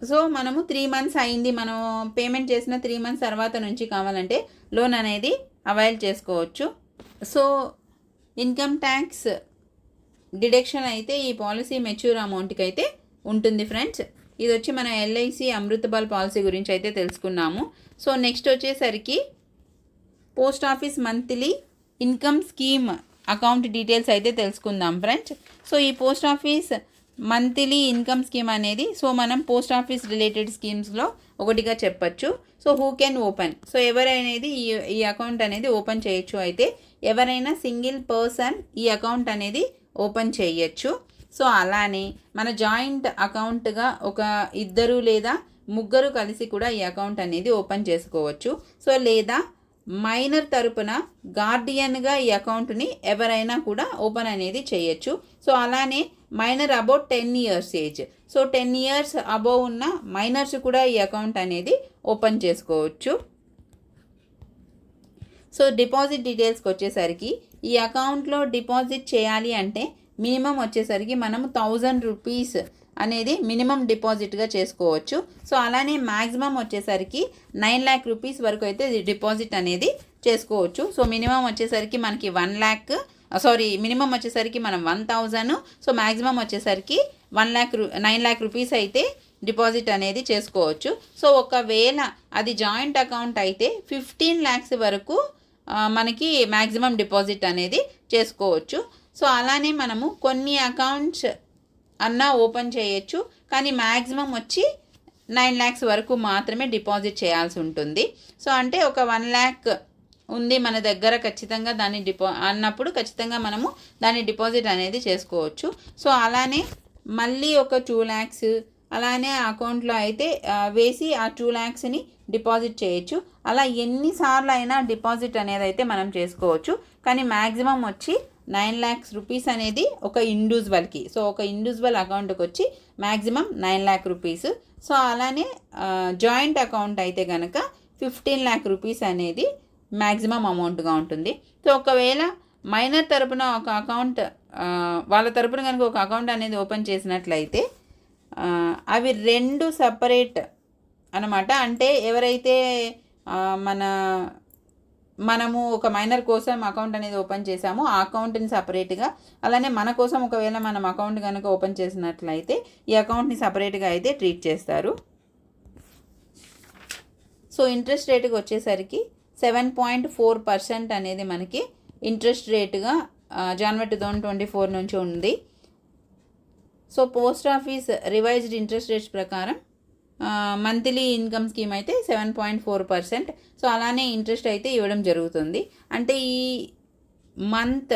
సో మనము 3 months అయింది, మనం పేమెంట్ చేసిన 3 months తర్వాత నుంచి కావాలంటే లోన్ అనేది అవైల్ చేసుకోవచ్చు. సో ఇన్కమ్ ట్యాక్స్ డిడక్షన్ అయితే ఈ పాలసీ మెచ్యూర్ అమౌంట్కి అయితే ఉంటుంది ఫ్రెండ్స్. ఇది వచ్చి మన ఎల్ఐసి అమృతపాల్ పాలసీ గురించి అయితే తెలుసుకున్నాము. సో నెక్స్ట్ వచ్చేసరికి post office monthly income scheme account details అయితే తెలుసుకుందాం ఫ్రెండ్స్. సో ఈ post office monthly income scheme అనేది సో మనం పోస్ట్ ఆఫీస్ రిలేటెడ్ స్కీమ్స్లో ఒకటిగా చెప్పచ్చు. So who can open, so ఎవరైనా ఈ అకౌంట్ అనేది ఓపెన్ చేయొచ్చు. అయితే ఎవరైనా సింగిల్ పర్సన్ ఈ అకౌంట్ అనేది ఓపెన్ చేయొచ్చు. సో అలానే మన జాయింట్ అకౌంట్గా ఒక 2 లేదా 3 కలిసి కూడా ఈ అకౌంట్ అనేది ఓపెన్ చేసుకోవచ్చు. సో లేదా మైనర్ తరపున గార్డియన్గా ఈ అకౌంట్ని ఎవరైనా కూడా ఓపెన్ అనేది చేయొచ్చు. సో అలానే minor about 10 years age, so 10 years above ఉన్న మైనర్స్ కూడా ఈ అకౌంట్ అనేది ఓపెన్ చేసుకోవచ్చు. సో డిపాజిట్ డీటెయిల్స్కి వచ్చేసరికి ఈ అకౌంట్లో డిపాజిట్ చేయాలి అంటే మినిమం వచ్చేసరికి మనము 1000 rupees అనేది మినిమం డిపాజిట్గా చేసుకోవచ్చు. సో అలానే మ్యాక్సిమం వచ్చేసరికి 9 lakh rupees వరకు అయితే డిపాజిట్ అనేది చేసుకోవచ్చు. సో మినిమం వచ్చేసరికి మనకి 1 lakh, మినిమం వచ్చేసరికి మనం 1000, సో మ్యాక్సిమం వచ్చేసరికి 9 lakh rupees అయితే డిపాజిట్ అనేది చేసుకోవచ్చు. సో ఒకవేళ అది జాయింట్ అకౌంట్ అయితే 15 lakhs వరకు మనకి మ్యాక్సిమం డిపాజిట్ అనేది చేసుకోవచ్చు. సో అలానే మనము కొన్ని అకౌంట్స్ అన్నా ఓపెన్ చేయొచ్చు, కానీ మ్యాక్సిమం వచ్చి 9 lakhs వరకు మాత్రమే డిపాజిట్ చేయాల్సి ఉంటుంది. సో అంటే ఒక 1 lakh ఉంది మన దగ్గర, ఖచ్చితంగా దాన్ని అన్నప్పుడు ఖచ్చితంగా మనము దాన్ని డిపాజిట్ అనేది చేసుకోవచ్చు. సో అలానే మళ్ళీ ఒక 2 lakhs అలానే అకౌంట్లో అయితే వేసి ఆ 2 lakhsని డిపాజిట్ చేయొచ్చు. అలా ఎన్నిసార్లు అయినా డిపాజిట్ అనేది అయితే మనం చేసుకోవచ్చు. కానీ మ్యాక్సిమం వచ్చి 9 lakhs rupees అనేది ఒక ఇండివిజువల్కి, సో ఒక ఇండివిజువల్ అకౌంట్కి వచ్చి మ్యాక్సిమం 9 lakh rupees. సో అలానే జాయింట్ అకౌంట్ అయితే కనుక 15 lakh rupees అనేది మ్యాక్సిమం అమౌంట్గా ఉంటుంది. సో ఒకవేళ మైనర్ తరపున ఒక అకౌంట్ వాళ్ళ తరపున కనుక ఒక అకౌంట్ అనేది ఓపెన్ చేసినట్లయితే అవి 2 సపరేట్ అన్నమాట. అంటే ఎవరైతే మనము ఒక మైనర్ కోసం అకౌంట్ అనేది ఓపెన్ చేసామో ఆ అకౌంట్ని సపరేట్గా, అలానే మన కోసం ఒకవేళ మనం అకౌంట్ కనుక ఓపెన్ చేసినట్లయితే ఈ అకౌంట్ని సపరేట్గా అయితే ట్రీట్ చేస్తారు. సో ఇంట్రెస్ట్ రేటుకి వచ్చేసరికి 7.4% అనేది మనకి ఇంట్రెస్ట్ రేటుగా జనవరి 2024 నుంచి ఉంది. So post office revised interest rates ప్రకారం మంత్లీ ఇన్కమ్ స్కీమ్ అయితే 7.4%. సో అలానే ఇంట్రెస్ట్ అయితే ఇవ్వడం జరుగుతుంది. అంటే ఈ మంత్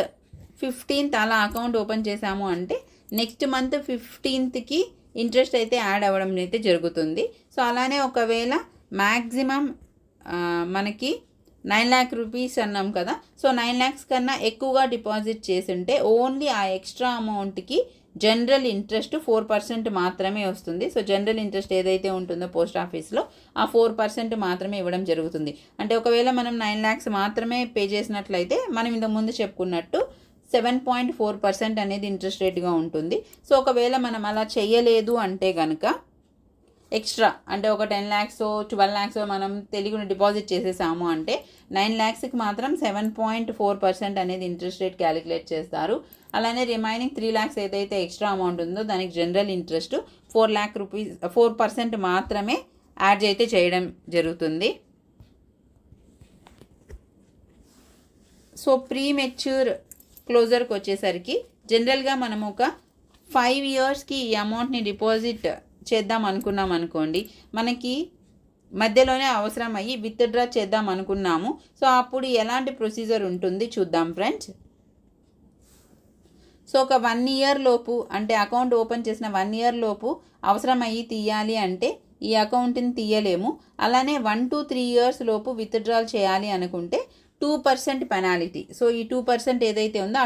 15th అలా అకౌంట్ ఓపెన్ చేసాము అంటే నెక్స్ట్ మంత్ 15th ఇంట్రెస్ట్ అయితే యాడ్ అవ్వడం అయితే జరుగుతుంది. సో అలానే ఒకవేళ మ్యాక్సిమం మనకి 9 lakh rupees అన్నాం కదా, సో 9 lakhs కన్నా ఎక్కువగా డిపాజిట్ చేసి ఉంటే ఓన్లీ ఆ ఎక్స్ట్రా అమౌంట్కి జనరల్ ఇంట్రెస్ట్ 4% మాత్రమే వస్తుంది. సో జనరల్ ఇంట్రెస్ట్ ఏదైతే ఉంటుందో పోస్ట్ ఆఫీస్లో ఆ 4% మాత్రమే ఇవ్వడం జరుగుతుంది. అంటే ఒకవేళ మనం 9 lakhs మాత్రమే పే చేసినట్లయితే మనం ఇంతకుముందు చెప్పుకున్నట్టు 7.4% అనేది ఇంట్రెస్ట్ రేట్గా ఉంటుంది. సో ఒకవేళ మనం అలా చేయలేదు అంటే కనుక ఎక్స్ట్రా అంటే ఒక 10 lakhs 12 lakhs మనం తెలుగుని డిపాజిట్ చేసేసాము అంటే 9 lakhsకి మాత్రం 7.4% అనేది ఇంట్రెస్ట్ రేట్ క్యాలిక్యులేట్ చేస్తారు. అలానే రిమైనింగ్ 3 lakhs ఏదైతే ఎక్స్ట్రా అమౌంట్ ఉందో దానికి జనరల్ ఇంట్రెస్ట్ 4 lakh రూపీస్ 4% మాత్రమే యాడ్ అయితే చేయడం జరుగుతుంది. సో ప్రీ మెచ్యూర్ క్లోజర్కి వచ్చేసరికి జనరల్గా మనం ఒక 5 yearsకి ఈ అమౌంట్ని డిపాజిట్ చేద్దాం అనుకున్నాం అనుకోండి, మనకి మధ్యలోనే అవసరం అయ్యి విత్డ్రా చేద్దాం అనుకున్నాము. సో అప్పుడు ఎలాంటి ప్రొసీజర్ ఉంటుంది చూద్దాం ఫ్రెండ్స్. సో ఒక 1 year లోపు అంటే అకౌంట్ ఓపెన్ చేసిన 1 year లోపు అవసరం అయ్యి తీయాలి అంటే ఈ అకౌంట్ని తీయలేము. అలానే 1 to 3 years లోపు విత్డ్రాల్ చేయాలి అనుకుంటే 2% పెనాలిటీ. సో ఈ 2% ఏదైతే ఉందో ఆ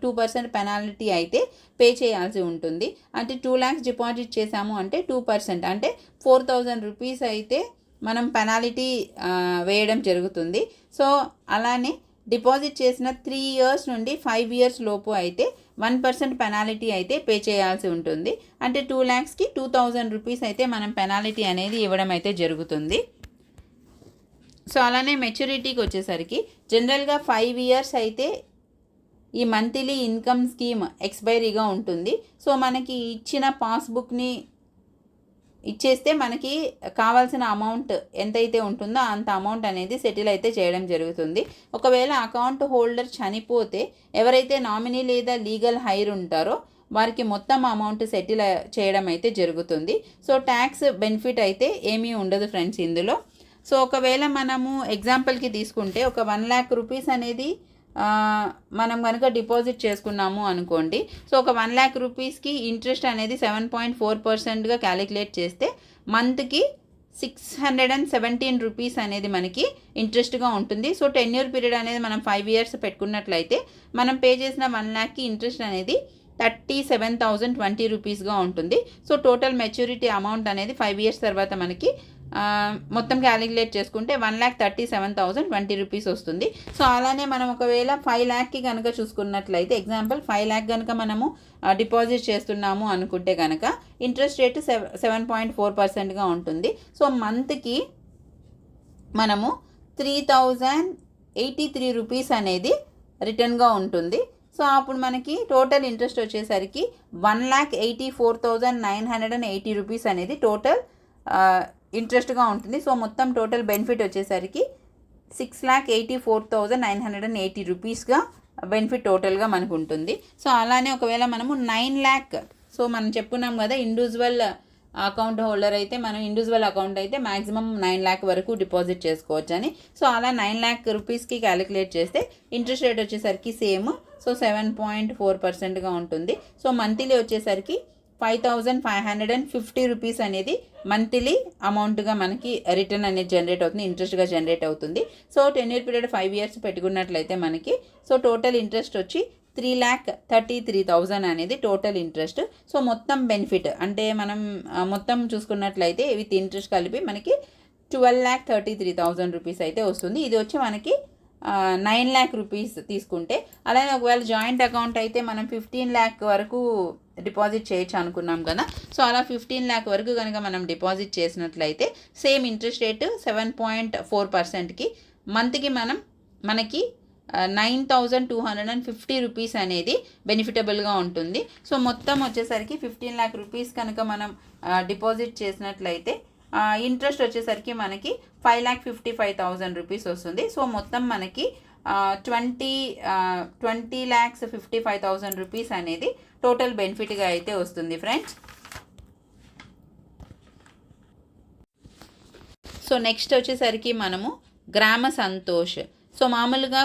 2% పెనాలిటీ అయితే పే చేయాల్సి ఉంటుంది. అంటే 2 lakhs డిపాజిట్ చేసాము అంటే 2% అంటే 4,000 రూపీస్ అయితే మనం పెనాలిటీ వేయడం జరుగుతుంది. సో అలానే డిపాజిట్ చేసిన 3 years నుండి 5 years లోపు అయితే 1% పెనాలిటీ అయితే పే చేయాల్సి ఉంటుంది. అంటే 2 lakhsకి 2,000 రూపీస్ అయితే మనం పెనాలిటీ అనేది ఇవ్వడం అయితే జరుగుతుంది. సో అలానే మెచ్యూరిటీకి వచ్చేసరికి జనరల్గా 5 years అయితే ఈ మంత్లీ ఇన్కమ్ స్కీమ్ ఎక్స్పైరీగా ఉంటుంది. సో మనకి ఇచ్చిన పాస్బుక్ని ఇచ్చేస్తే మనకి కావాల్సిన అమౌంట్ ఎంతైతే ఉంటుందో అంత అమౌంట్ అనేది సెటిల్ అయితే చేయడం జరుగుతుంది. ఒకవేళ అకౌంట్ హోల్డర్ చనిపోతే ఎవరైతే నామినీ లేదా లీగల్ హైర్ ఉంటారో వారికి మొత్తం అమౌంట్ సెటిల్ చేయడం అయితే జరుగుతుంది. సో ట్యాక్స్ బెనిఫిట్ అయితే ఏమీ ఉండదు ఫ్రెండ్స్ ఇందులో. సో ఒకవేళ మనము ఎగ్జాంపుల్కి తీసుకుంటే ఒక 1 lakh రూపీస్ అనేది మనం కనుక డిపాజిట్ చేసుకున్నాము అనుకోండి. సో ఒక 1 lakh రూపీస్కి ఇంట్రెస్ట్ అనేది 7.4%గా క్యాలిక్యులేట్ చేస్తే మంత్కి 617 రూపీస్ అనేది మనకి ఇంట్రెస్ట్గా ఉంటుంది. సో టెన్యూర్ పీరియడ్ అనేది మనం 5 years పెట్టుకున్నట్లయితే మనం పే చేసిన 1 lakhకి ఇంట్రెస్ట్ అనేది 37,020 రూపీస్గా ఉంటుంది. సో టోటల్ మెచ్యూరిటీ అమౌంట్ అనేది 5 years తర్వాత మనకి మొత్తం క్యాలిక్యులేట్ చేసుకుంటే 1,37,020 రూపీస్ వస్తుంది. సో అలానే మనం ఒకవేళ 5 lakhకి కనుక చూసుకున్నట్లయితే ఎగ్జాంపుల్ 5 lakh కనుక మనము డిపాజిట్ చేస్తున్నాము అనుకుంటే కనుక ఇంట్రెస్ట్ రేటు 7.4%గా ఉంటుంది. సో మంత్కి మనము 3,083 రూపీస్ అనేది రిటర్న్గా ఉంటుంది. సో అప్పుడు మనకి టోటల్ ఇంట్రెస్ట్ వచ్చేసరికి 1,84,980 రూపీస్ అనేది టోటల్ ఇంట్రెస్ట్గా ఉంటుంది. సో మొత్తం టోటల్ బెనిఫిట్ వచ్చేసరికి 6,84,980 రూపీస్గా బెనిఫిట్ టోటల్గా మనకు ఉంటుంది. సో అలానే ఒకవేళ మనము 9 lakh సో మనం చెప్పుకున్నాం కదా ఇండివిజువల్ అకౌంట్ హోల్డర్ అయితే మనం ఇండివిజువల్ అకౌంట్ అయితే మ్యాక్సిమం 9 lakh వరకు డిపాజిట్ చేసుకోవచ్చు అని. సో అలా 9 lakh రూపీస్కి క్యాలిక్యులేట్ చేస్తే ఇంట్రెస్ట్ రేట్ వచ్చేసరికి సేమ్. సో 7.4%గా ఉంటుంది. సో మంత్లీ వచ్చేసరికి 5,550 రూపీస్ అనేది మంత్లీ అమౌంట్గా మనకి రిటర్న్ అనేది జనరేట్ అవుతుంది, ఇంట్రెస్ట్గా జనరేట్ అవుతుంది. సో టెన్యూర్ పీరియడ్ 5 years పెట్టుకున్నట్లయితే మనకి సో టోటల్ ఇంట్రెస్ట్ వచ్చి 3,33,000 అనేది టోటల్ ఇంట్రెస్ట్. సో మొత్తం బెనిఫిట్ అంటే మనం మొత్తం చూసుకున్నట్లయితే విత్ ఇంట్రెస్ట్ కలిపి మనకి 12,33,000 రూపీస్ అయితే వస్తుంది. ఇది వచ్చి మనకి 9 lakh రూపీస్ తీసుకుంటే. అలానే ఒకవేళ జాయింట్ అకౌంట్ అయితే మనం 15 lakh వరకు డిపాజిట్ చేయొచ్చు అనుకున్నాం కదా. సో అలా 15 lakh వరకు కనుక మనం డిపాజిట్ చేసినట్లయితే సేమ్ ఇంట్రెస్ట్ రేటు 7.4%కి మంత్కి మనకి 9,250 రూపీస్ అనేది బెనిఫిటబుల్గా ఉంటుంది. సో మొత్తం వచ్చేసరికి 15 lakh రూపీస్ కనుక మనం డిపాజిట్ చేసినట్లయితే ఇంట్రెస్ట్ వచ్చేసరికి మనకి 5,55,000 రూపీస్ వస్తుంది. సో మొత్తం మనకి 20,55,000 రూపీస్ అనేది టోటల్ బెనిఫిట్గా అయితే వస్తుంది ఫ్రెండ్స్. సో నెక్స్ట్ వచ్చేసరికి మనము గ్రామ సంతోష్. సో మామూలుగా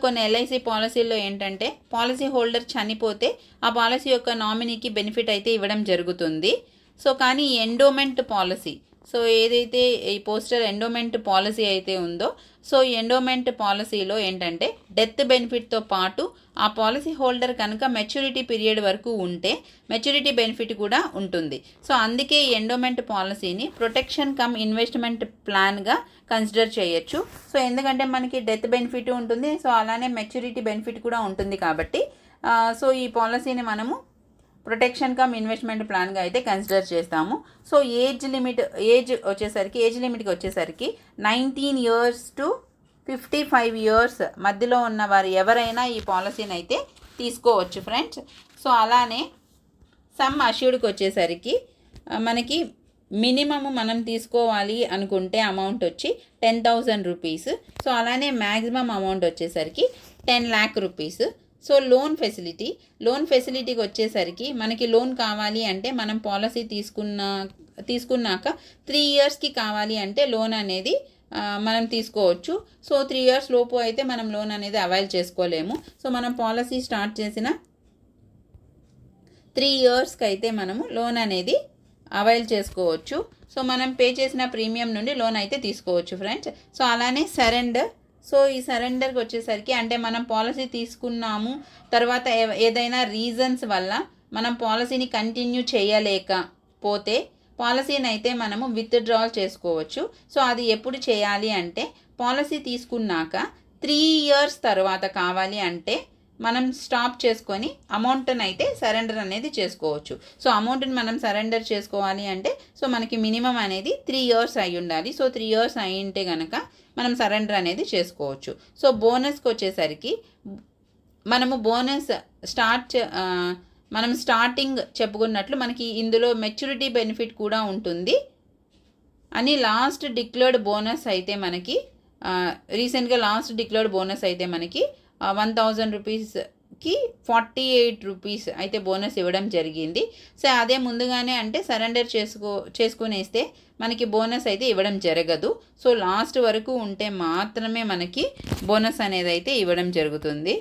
కొన్ని ఎల్ఐసి పాలసీల్లో ఏంటంటే పాలసీ హోల్డర్ చనిపోతే ఆ పాలసీ యొక్క నామినీకి బెనిఫిట్ అయితే ఇవ్వడం జరుగుతుంది. సో కానీ ఎండోమెంట్ పాలసీ సో ఏదైతే ఈ పోస్టల్ ఎండోమెంట్ పాలసీ అయితే ఉందో, సో ఈ ఎండోమెంట్ పాలసీలో ఏంటంటే డెత్ బెనిఫిట్తో పాటు ఆ పాలసీ హోల్డర్ కనుక మెచ్యూరిటీ పీరియడ్ వరకు ఉంటే మెచ్యూరిటీ బెనిఫిట్ కూడా ఉంటుంది. సో అందుకే ఈ ఎండోమెంట్ పాలసీని ప్రొటెక్షన్ కమ్ ఇన్వెస్ట్మెంట్ ప్లాన్గా కన్సిడర్ చేయొచ్చు. సో ఎందుకంటే మనకి డెత్ బెనిఫిట్ ఉంటుంది, సో అలానే మెచ్యూరిటీ బెనిఫిట్ కూడా ఉంటుంది కాబట్టి సో ఈ పాలసీని మనము ప్రొటెక్షన్ కమ్ ఇన్వెస్ట్మెంట్ ప్లాన్గా అయితే కన్సిడర్ చేస్తాము. సో ఏజ్ లిమిట్కి వచ్చేసరికి 19 years to 55 years మధ్యలో ఉన్న వారు ఎవరైనా ఈ పాలసీని అయితే తీసుకోవచ్చు ఫ్రెండ్స్. సో అలానే సమ్ అష్యూర్డ్కి వచ్చేసరికి మనకి మినిమమ్ మనం తీసుకోవాలి అనుకుంటే అమౌంట్ వచ్చి 10,000 రూపీస్. సో అలానే మ్యాక్సిమం అమౌంట్ వచ్చేసరికి 10 lakh రూపీస్. సో లోన్ ఫెసిలిటీకి వచ్చేసరికి మనకి లోన్ కావాలి అంటే మనం పాలసీ తీసుకున్నాక 3 yearsకి కావాలి అంటే లోన్ అనేది మనం తీసుకోవచ్చు. సో 3 years లోపు అయితే మనం లోన్ అనేది అవైల్ చేసుకోలేము. సో మనం పాలసీ స్టార్ట్ చేసిన 3 yearsకి అయితే మనము లోన్ అనేది అవైల్ చేసుకోవచ్చు. సో మనం పే చేసిన ప్రీమియం నుండి లోన్ అయితే తీసుకోవచ్చు ఫ్రెండ్స్. సో అలానే సరెండర్. సో ఈ సరెండర్కి వచ్చేసరికి అంటే మనం పాలసీ తీసుకున్నాము, తర్వాత ఏదైనా రీజన్స్ వల్ల మనం పాలసీని కంటిన్యూ చేయలేకపోతే పాలసీని అయితే మనము విత్డ్రాల్ చేసుకోవచ్చు. సో అది ఎప్పుడు చేయాలి అంటే పాలసీ తీసుకున్నాక 3 years తర్వాత కావాలి అంటే మనం స్టాప్ చేసుకొని అమౌంట్ని అయితే సరెండర్ అనేది చేసుకోవచ్చు. సో అమౌంట్ని మనం సరెండర్ చేసుకోవాలి అంటే సో మనకి మినిమం అనేది 3 years అయి ఉండాలి. సో 3 years అయి ఉంటే కనుక మనం సరెండర్ అనేది చేసుకోవచ్చు. సో బోనస్కి వచ్చేసరికి మనము బోనస్ మనం స్టార్టింగ్ చెప్పుకున్నట్లు మనకి ఇందులో మెచ్యూరిటీ బెనిఫిట్ కూడా ఉంటుంది అని లాస్ట్ డిక్లేర్డ్ బోనస్ అయితే మనకి రీసెంట్గా లాస్ట్ డిక్లేర్డ్ బోనస్ అయితే మనకి 1,000 రూపీస్కి 48 రూపీస్ అయితే బోనస్ ఇవ్వడం జరిగింది. సో అదే ముందుగానే అంటే సరెండర్ చేసుకునేస్తే మనకి బోనస్ అయితే ఇవ్వడం జరగదు. సో లాస్ట్ వరకు ఉంటే మాత్రమే మనకి బోనస్ అనేది అయితే ఇవ్వడం జరుగుతుంది.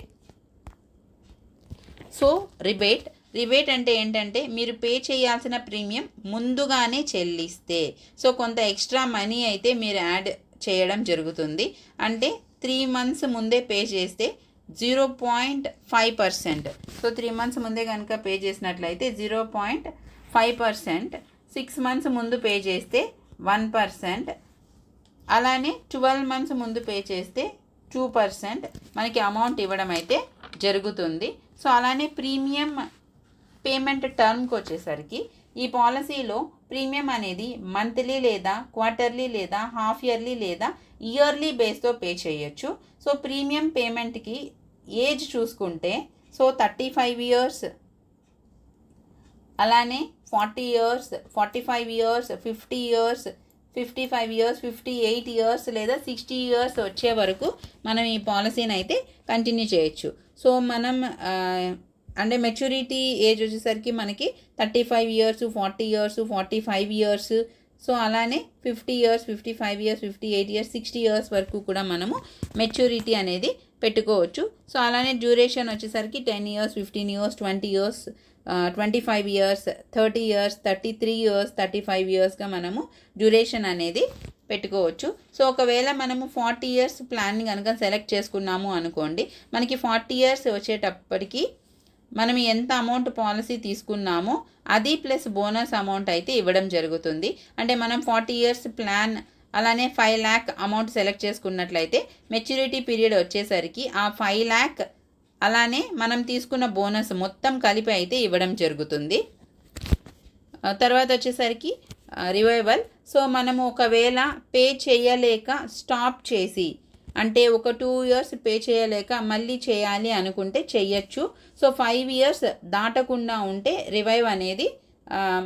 సో రిబేట్ అంటే ఏంటంటే మీరు పే చేయాల్సిన ప్రీమియం ముందుగానే చెల్లిస్తే సో కొంత ఎక్స్ట్రా మనీ అయితే మీరు యాడ్ చేయడం జరుగుతుంది. అంటే 3 months ముందే పే చేస్తే 0.5%. సో 3 months ముందే కనుక పే చేసినట్లయితే 0.5%, 6 months ముందు పే చేస్తే 1%, అలానే 12 months ముందు పే చేస్తే 2% మనకి అమౌంట్ ఇవ్వడం అయితే జరుగుతుంది. సో అలానే ప్రీమియం పేమెంట్ టర్మ్కి వచ్చేసరికి ఈ పాలసీలో ప్రీమియం అనేది మంత్లీ లేదా క్వార్టర్లీ లేదా హాఫ్ ఇయర్లీ లేదా ఇయర్లీ బేస్తో పే చేయొచ్చు. సో ప్రీమియం పేమెంట్కి ఏజ్ చూసుకుంటే సో 35 years, అలానే 40 years, 45 years, 50 years, 55 years, 58 years లేదా 60 years వచ్చే వరకు మనం ఈ పాలసీని అయితే కంటిన్యూ చేయొచ్చు. సో మనం అంటే మెచ్యూరిటీ ఏజ్ వచ్చేసరికి మనకి 35 years, 40 years, 45 years, సో అలానే 50 years, 55 years, 58 years, 60 years వరకు కూడా మనము మెచ్యూరిటీ అనేది పెట్టుకోవచ్చు. సో అలానే డ్యూరేషన్ వచ్చేసరికి 10 years, 15 years, 20 years, 25 years, 30 years, 33 years, 35 yearsగా మనము డ్యూరేషన్ అనేది పెట్టుకోవచ్చు. సో ఒకవేళ మనము 40 years ప్లాన్ని కనుక సెలెక్ట్ చేసుకున్నాము అనుకోండి, మనకి 40 years వచ్చేటప్పటికి మనం ఎంత అమౌంట్ పాలసీ తీసుకున్నామో అది ప్లస్ బోనస్ అమౌంట్ అయితే ఇవ్వడం జరుగుతుంది. అంటే మనం 40 years ప్లాన్ అలానే 5 lakh అమౌంట్ సెలెక్ట్ చేసుకున్నట్లయితే మెచ్యూరిటీ పీరియడ్ వచ్చేసరికి ఆ 5 lakh అలానే మనం తీసుకున్న బోనస్ మొత్తం కలిపి అయితే ఇవ్వడం జరుగుతుంది. తర్వాత వచ్చేసరికి రివైవల్. సో మనము ఒకవేళ పే చేయలేక స్టాప్ చేసి అంటే ఒక 2 years పే చేయలేక మళ్ళీ చేయాలి అనుకుంటే చెయ్యొచ్చు. సో 5 years దాటకుండా ఉంటే రివైవ్ అనేది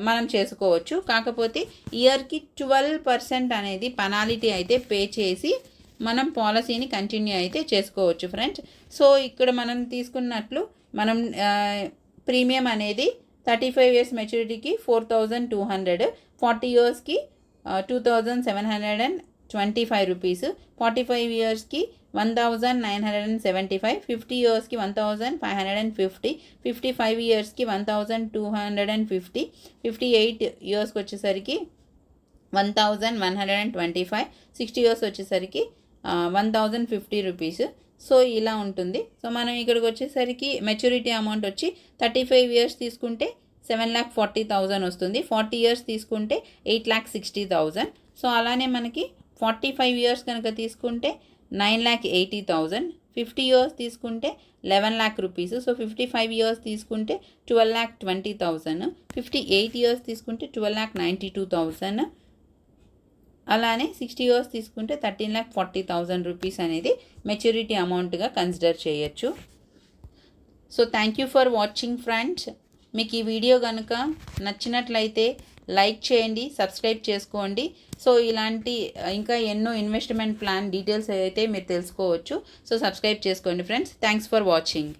మనం చేసుకోవచ్చు. కాకపోతే ఇయర్కి 12% అనేది పెనాల్టీ అయితే పే చేసి మనం పాలసీని కంటిన్యూ అయితే చేసుకోవచ్చు ఫ్రెండ్స్. సో ఇక్కడ మనం తీసుకున్నట్లు మనం ప్రీమియం అనేది 35 years మెచ్యూరిటీకి 4,200, 40 yearsకి 2,725 రూపీస్, 45 yearsకి 1,975, 50 yearsకి 1,550, 55 yearsకి 1,250, 58 yearsకి వచ్చేసరికి 1125, 60 ఇయర్స్ వచ్చేసరికి 1050 రూపీస్. సో ఇలా ఉంటుంది. సో మనం ఇక్కడికి వచ్చేసరికి మెచ్యూరిటీ అమౌంట్ వచ్చి 35 ఇయర్స్ తీసుకుంటే 7,40,000 వస్తుంది. 40 ఇయర్స్ తీసుకుంటే 8,60,000. సో అలానే మనకి 45 ఇయర్స్ కనుక తీసుకుంటే 9,80,000. 50 ఇయర్స్ తీసుకుంటే 11 lakh రూపీస్. సో 55 ఇయర్స్ తీసుకుంటే 12,20,000. 58 ఇయర్స్ తీసుకుంటే 12,92,000. అలానే 60 ఇయర్స్ తీసుకుంటే 13,40,000 రూపీస్ అనేది మెచ్యూరిటీ అమౌంట్గా కన్సిడర్ చేయొచ్చు. So thank you for watching friends. మీకు ఈ వీడియో కనుక నచ్చినట్లయితే లైక్ చేయండి, సబ్స్క్రైబ్ చేసుకోండి. సో ఇలాంటి ఇంకా ఎన్నో ఇన్వెస్ట్మెంట్ ప్లాన్ డీటెయిల్స్ అయితే మీరు తెలుసుకోవచ్చు. సో సబ్స్క్రైబ్ చేసుకోండి ఫ్రెండ్స్. Thanks for watching.